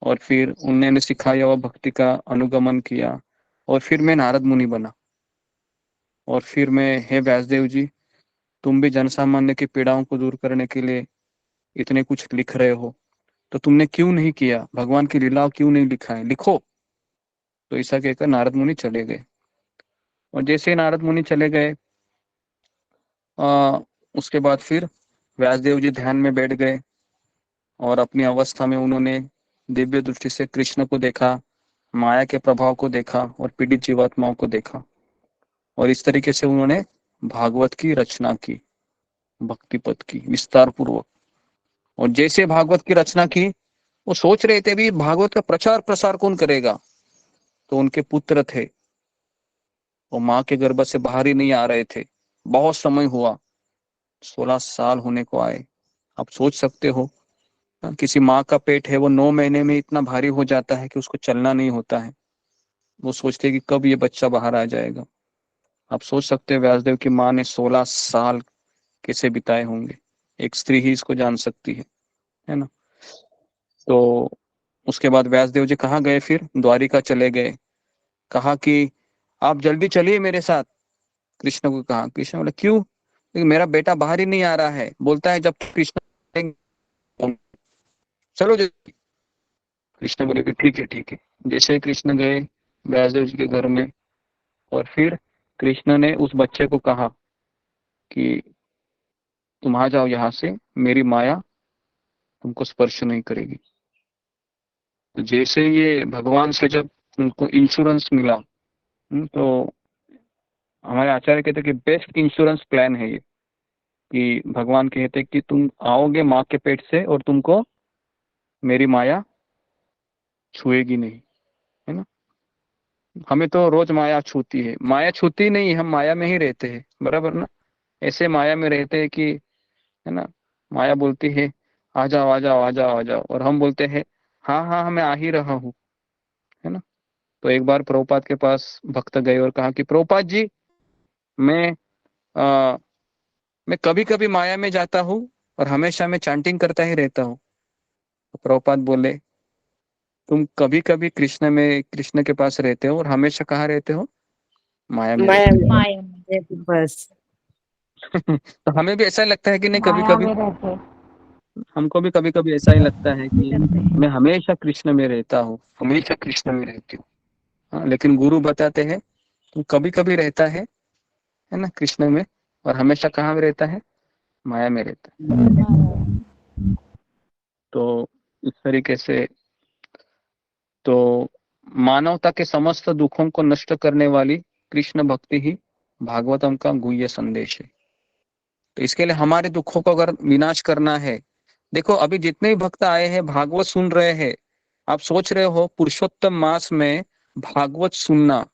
और फिर उन्होंने सिखाया हुआ भक्ति का अनुगमन किया, और फिर मैं नारद मुनि बना। और फिर मैं, हे व्यासदेव जी, तुम भी जनसामान्य की पीड़ाओं को दूर करने के लिए इतने कुछ लिख रहे हो, तो तुमने क्यों नहीं किया, भगवान की लीलाओं क्यों नहीं लिखा है, लिखो। तो ऐसा कहकर नारद मुनि चले गए। और जैसे नारद मुनि चले गए, उसके बाद फिर व्यासदेव जी ध्यान में बैठ गए, और अपनी अवस्था में उन्होंने दिव्य दृष्टि से कृष्ण को देखा, माया के प्रभाव को देखा, और पीड़ित जीवात्माओं को देखा। और इस तरीके से उन्होंने भागवत की रचना की, भक्ति पद की विस्तार पूर्वक। और जैसे भागवत की रचना की, वो सोच रहे थे भी भागवत का प्रचार प्रसार कौन करेगा, तो उनके पुत्र थे, वो माँ के गर्भ से बाहर ही नहीं आ रहे थे। बहुत समय हुआ, 16 साल होने को आए। आप सोच सकते हो, किसी माँ का पेट है, वो 9 महीने में इतना भारी हो जाता है कि उसको चलना नहीं होता है। वो सोचते कि कब ये बच्चा बाहर आ जाएगा। आप सोच सकते हो व्यासदेव की माँ ने 16 साल कैसे बिताए होंगे, एक स्त्री ही इसको जान सकती है ना। तो उसके बाद व्यासदेव जी कहाँ गए, फिर द्वारिका चले गए। कहा कि आप जल्दी चलिए मेरे साथ। कृष्ण को कहा, कृष्ण बोले क्यों, मेरा बेटा बाहर ही नहीं आ रहा है, बोलता है जब कृष्ण, चलो जल्दी। कृष्ण बोले कि ठीक है ठीक है। जैसे ही कृष्ण गए व्यासदेव जी के घर में, और फिर कृष्ण ने उस बच्चे को कहा कि तुम आ जाओ यहाँ से, मेरी माया तुमको स्पर्श नहीं करेगी। तो जैसे ये भगवान से जब उनको इंश्योरेंस मिला, तो हमारे आचार्य कहते कि बेस्ट इंश्योरेंस प्लान है ये, कि भगवान कहते कि तुम आओगे माँ के पेट से और तुमको मेरी माया छुएगी नहीं, है ना। हमें तो रोज माया छूती है, माया छूती नहीं, हम माया में ही रहते हैं, बराबर ना। ऐसे माया में रहते हैं कि, है ना, माया बोलती है आ जाओ आ जाओ आ जाओ आ जाओ, और हम बोलते हैं हाँ हाँ मैं आ ही रहा हूँ, है ना। तो एक बार प्रभुपाद के पास भक्त गए और कहा कि प्रभुपाद जी, मैं आ, मैं कभी कभी माया में जाता हूँ और हमेशा मैं चैंटिंग करता ही रहता हूँ। तो प्रभुपाद बोले तुम कभी कभी कृष्ण के पास रहते हो और हमेशा कहाँ रहते हो, माया में माया रहते में माया बस। हो। तो हमें भी ऐसा लगता है कि नहीं, कभी माया कभी में रहते। हमको भी कभी कभी ऐसा ही लगता है कि मैं हमेशा कृष्ण में रहता हूँ, हमेशा कृष्ण में रहती हूँ। हाँ, लेकिन गुरु बताते हैं तुम कभी कभी रहता है ना कृष्ण में, और हमेशा कहाँ में रहता है, माया में रहता है। तो इस तरीके से, तो मानवता के समस्त दुखों को नष्ट करने वाली कृष्ण भक्ति ही भागवतम का गुह्य संदेश है। तो इसके लिए हमारे दुखों को अगर विनाश करना है, देखो अभी जितने भी भक्त आए हैं भागवत सुन रहे हैं, आप सोच रहे हो पुरुषोत्तम मास में भागवत सुनना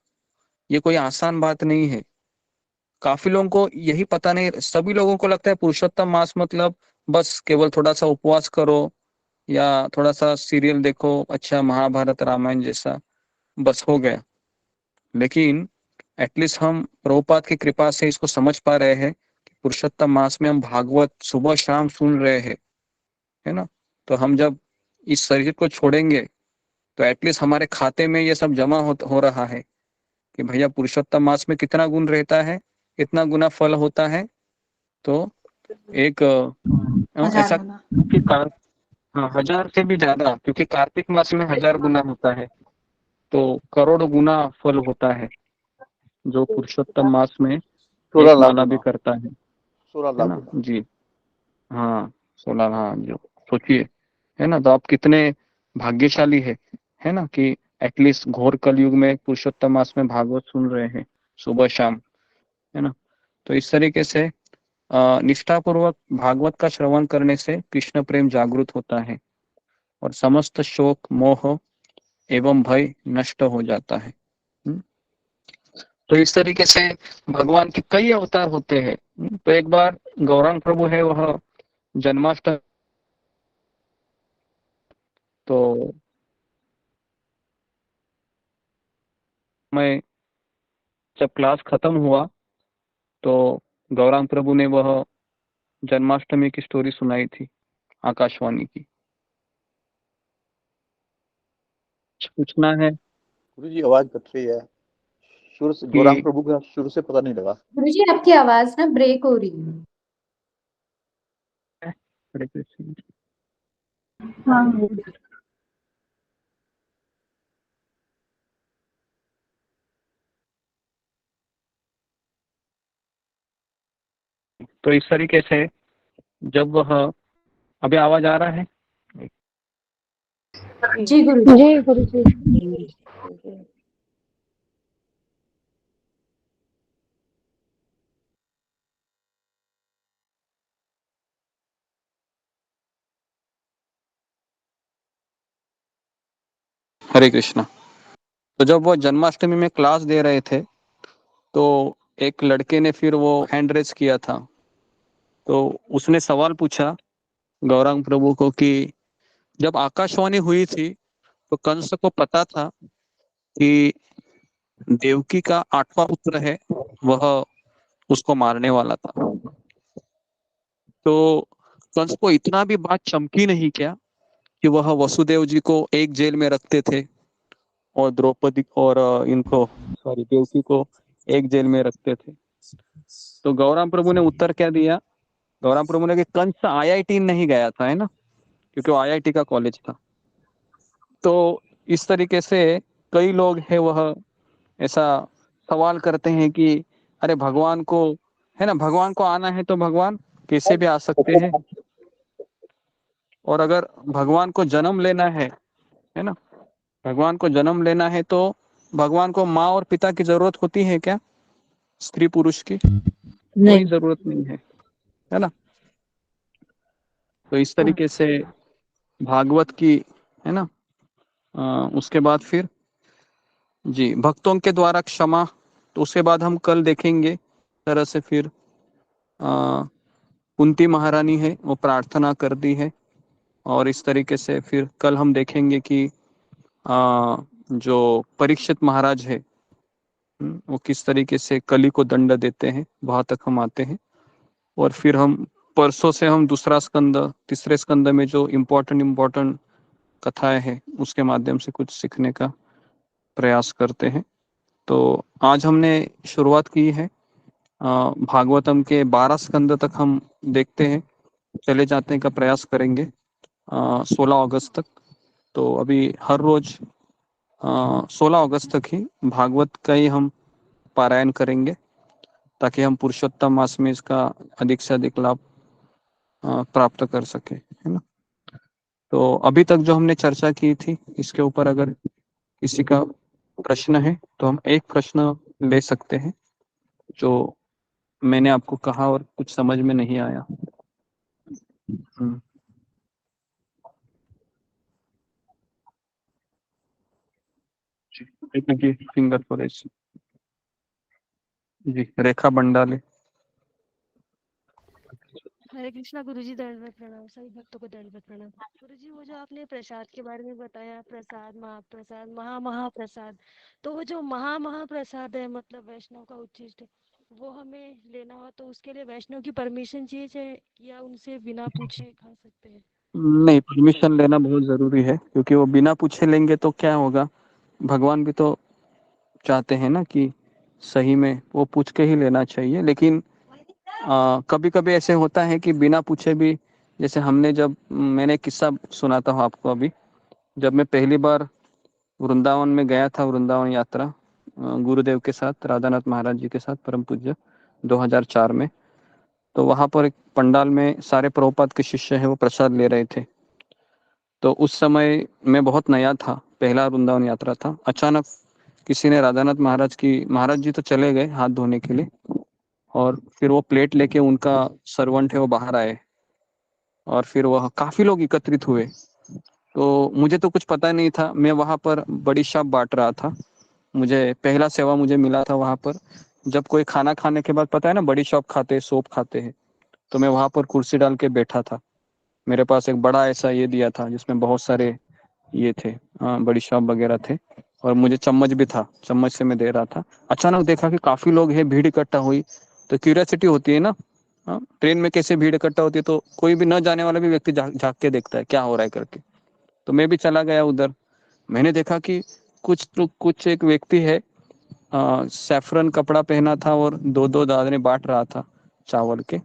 ये कोई आसान बात नहीं है। काफी लोगों को यही पता नहीं, सभी लोगों को लगता है पुरुषोत्तम मास मतलब बस केवल थोड़ा सा उपवास करो या थोड़ा सा सीरियल देखो, अच्छा महाभारत रामायण जैसा, बस हो गया। लेकिन एटलीस्ट हम प्रभुपाद की कृपा से इसको समझ पा रहे हैं कि पुरुषोत्तम मास में हम भागवत सुबह शाम सुन रहे हैं, है ना। तो हम जब इस शरीर को छोड़ेंगे तो एटलीस्ट हमारे खाते में ये सब जमा हो रहा है कि भैया पुरुषोत्तम मास में कितना गुण रहता है, कितना गुना फल होता है। तो एक हजार ऐसा गुना। कि हाँ 1000 से भी ज्यादा, क्योंकि कार्तिक मास में 1000 गुना होता है, तो करोड़ गुना फल होता है जो पुरुषोत्तम मास में 16 एक लाख माला भी गुना, करता 16 है लाख ना गुना। जी। हाँ 16, हाँ जो सोचिए, है ना। तो आप कितने भाग्यशाली है ना, कि एटलीस्ट घोर कलयुग में पुरुषोत्तम मास में भागवत सुन रहे हैं सुबह शाम, है ना। तो इस तरीके से निष्ठापूर्वक भागवत का श्रवण करने से कृष्ण प्रेम जागृत होता है और समस्त शोक मोह एवं भय नष्ट हो जाता है। तो इस तरीके से भगवान के कई अवतार होते हैं। तो एक बार गौरांग प्रभु है वह जन्माष्टमी, तो मैं जब क्लास खत्म हुआ तो गौरांग प्रभु ने वह जन्माष्टमी की स्टोरी सुनाई थी आकाशवाणी की। पूछना है गुरु जी आवाज कट रही है, शुरू से गौरांग प्रभु का शुरू से पता नहीं लगा। गुरुजी आपकी आवाज ना ब्रेक हो रही है। हरे कृष्ण। हाँ तो इस तरीके से जब वह, अभी आवाज आ रहा है? जी गुरु जी गुरुजी। हरे कृष्णा। तो जब वो जन्माष्टमी में क्लास दे रहे थे तो एक लड़के ने फिर वो हैंड रेस किया था, तो उसने सवाल पूछा गौरांग प्रभु को कि जब आकाशवाणी हुई थी तो कंस को पता था कि देवकी का 8वां पुत्र है, वह उसको मारने वाला था। तो कंस को इतना भी बात चमकी नहीं क्या कि वह वसुदेव जी को एक जेल में रखते थे और द्रौपदी और इनको सॉरी देवकी को एक जेल में रखते थे। तो गौरांग प्रभु ने उत्तर क्या दिया? गौरांग प्रभु ने कि कंस आईआईटी नहीं गया था, है ना, क्योंकि वो आईआईटी का कॉलेज था। तो इस तरीके से कई लोग हैं वह ऐसा सवाल करते हैं कि अरे भगवान को, है ना, भगवान को आना है तो भगवान कैसे भी आ सकते हैं, और अगर भगवान को जन्म लेना है ना, भगवान को जन्म लेना है तो भगवान को माँ और पिता की जरूरत होती है क्या? स्त्री पुरुष की कोई जरूरत नहीं है ना। तो इस तरीके से भागवत की, है ना, उसके बाद फिर जी भक्तों के द्वारा क्षमा, तो उसके बाद हम कल देखेंगे तरह से फिर कुंती महारानी है वो प्रार्थना कर दी है, और इस तरीके से फिर कल हम देखेंगे कि जो परीक्षित महाराज है वो किस तरीके से कली को दंड देते हैं, वहां तक हम आते हैं। और फिर हम परसों से हम दूसरा स्कंद, तीसरे स्कंद में जो इम्पोर्टेंट कथाएं हैं उसके माध्यम से कुछ सीखने का प्रयास करते हैं। तो आज हमने शुरुआत की है भागवतम के 12 स्कंद तक हम देखते हैं, चले जाने का प्रयास करेंगे 16 अगस्त तक। तो अभी हर रोज 16 अगस्त तक ही भागवत का ही हम पारायण करेंगे ताकि हम पुरुषोत्तम मास में इसका अधिक से अधिक लाभ प्राप्त कर सके, है ना। तो अभी तक जो हमने चर्चा की थी इसके ऊपर अगर किसी का प्रश्न है तो हम एक प्रश्न ले सकते हैं जो मैंने आपको कहा और कुछ समझ में नहीं आया। फिंगर फॉरेस्ट जी, रेखा बंडाले। हरे कृष्णा गुरुजी, दंडवत प्रणाम। सभी भक्तों को दंडवत प्रणाम। गुरुजी, वो जो आपने प्रसाद के बारे में बताया, प्रसाद महाप्रसाद महाप्रसाद, तो वो जो महाप्रसाद है मतलब वैष्णव का उच्छिष्ट, वो हमें लेना हो तो उसके लिए वैष्णव की परमिशन चाहिए या उनसे बिना पूछे खा सकते हैं? नहीं, परमिशन लेना बहुत जरूरी है, क्योंकि वो बिना पूछे लेंगे तो क्या होगा, भगवान भी तो चाहते हैं ना कि सही में वो पूछ के ही लेना चाहिए। लेकिन कभी कभी ऐसे होता है कि बिना पूछे भी, जैसे मैंने किस्सा सुनाता हूँ आपको। अभी जब मैं पहली बार वृंदावन में गया था, वृंदावन यात्रा गुरुदेव के साथ, राधानाथ महाराज जी के साथ, परम पूज्य 2004 में, तो वहां पर एक पंडाल में सारे प्रभुपाद के शिष्य हैं वो प्रसाद ले रहे थे। तो उस समय मैं बहुत नया था, पहला वृंदावन यात्रा था। अचानक किसी ने महाराज जी तो चले गए हाथ धोने के लिए, और फिर वो प्लेट लेके उनका सर्वेंट है वो बाहर आए, और फिर वह काफी लोग एकत्रित हुए। तो मुझे तो कुछ पता नहीं था, मैं वहां पर बड़ी शॉप बांट रहा था। मुझे पहला सेवा मुझे मिला था वहां पर। जब कोई खाना खाने के बाद, पता है ना, बड़ी शॉप खाते हैं, सोप खाते हैं, तो मैं वहां पर कुर्सी डाल के बैठा था। मेरे पास एक बड़ा ऐसा ये दिया था जिसमें बहुत सारे ये थे, बड़ी शॉप वगैरह थे, और मुझे चम्मच भी था, चम्मच से मैं दे रहा था। अचानक देखा कि काफी लोग हैं, भीड़ इकट्ठा हुई। तो क्यूरियोसिटी होती है ना, ट्रेन में कैसे भीड़ इकट्ठा होती है, तो कोई भी न जाने वाला भी व्यक्ति झांक के देखता है क्या हो रहा है करके। तो मैं भी चला गया उधर। मैंने देखा कि कुछ एक व्यक्ति है, सैफरन कपड़ा पहना था और दो दो दादने बांट रहा था चावल के,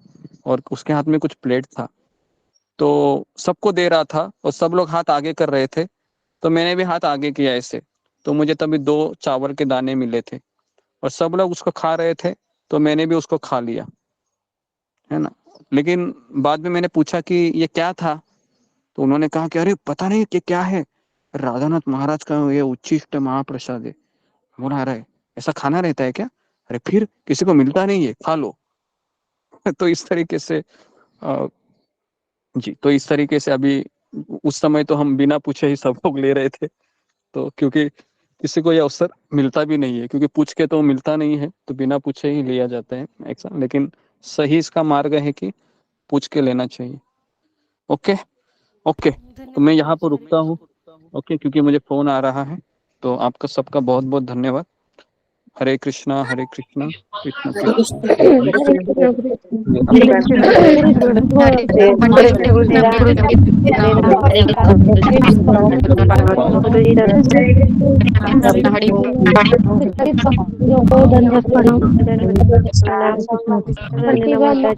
और उसके हाथ में कुछ प्लेट था, तो सबको दे रहा था, और सब लोग हाथ आगे कर रहे थे, तो मैंने भी हाथ आगे किया ऐसे। तो मुझे तभी 2 चावल के दाने मिले थे, और सब लोग उसको खा रहे थे, तो मैंने भी उसको खा लिया, है ना। लेकिन बाद में मैंने पूछा कि ये क्या था, तो उन्होंने कहा कि अरे पता नहीं कि क्या है, राधानाथ महाराज का ये उच्छिष्ट महाप्रसाद है। बोला अरे ऐसा खाना रहता है क्या? अरे फिर किसी को मिलता नहीं है, खा लो। तो इस तरीके से जी, तो इस तरीके से अभी, उस समय तो हम बिना पूछे ही सब लोग ले रहे थे, तो क्योंकि किसी को ये अवसर मिलता भी नहीं है, क्योंकि पूछ के तो मिलता नहीं है, तो बिना पूछे ही लिया जाता है ऐसा। लेकिन सही इसका मार्ग है कि पूछ के लेना चाहिए। ओके ओके, तो मैं यहाँ पर रुकता हूँ, ओके, क्योंकि मुझे फोन आ रहा है। तो आपका सबका बहुत बहुत धन्यवाद। हरे कृष्णा कृष्णा कृष्णा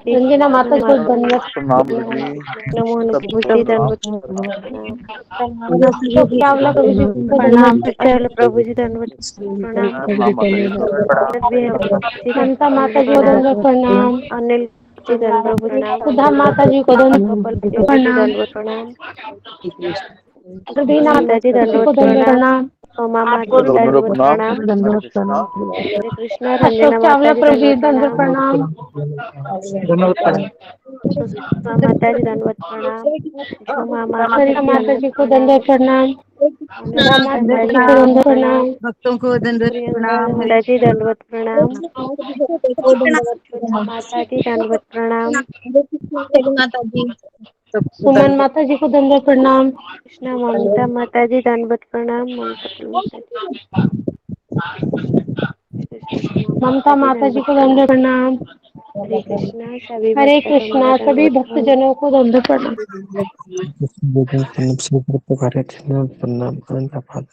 रंजना माता को धन्यवाद। प्रणाम गुरु जी, अशोक चावला प्रभु जी को प्रणाम धन्यवाद। प्रभु जी धन्यवाद प्रणाम ममता माता जी को धन्यवाद प्रणाम। अनिल जी धन्यवाद प्रणाम सुधा माता जी को धन्यवाद प्रणाम। प्रणाम रवीना माता जी को धन्यवाद प्रणाम। उमा माता जी धन्यवाद प्रणाम हरे कृष्णा रंजना अशोक माता चावला जी प्रभु जी धन्यवाद धन्यवाद प्रणाम प्रणाम। सुषमा माता जी धन्यवाद प्रणाम झुमा माता जी सरिता माता जी को प्रणाम धन्यवाद प्रणाम। राधा माता जी को धन्यवाद प्रणाम। भक्तों को दंडवत प्रियंका प्रणाम। हरे माता जी धन्यवाद प्रणाम कृष्ण माता जी धन्यवाद प्रणाम माता जी सबको सुमन दंडवत। माता जी को धन्यवाद प्रणाम। कृष्णा ममता माता जी धन्यवाद प्रणाम ममता माता जी को धन्यवाद प्रणाम। हरे कृष्णा सभी हरे भक्तों को मेरा कृष्णा सभी धन्यवाद भक्त जनों को धन्यवाद प्रणाम। प्रणाम।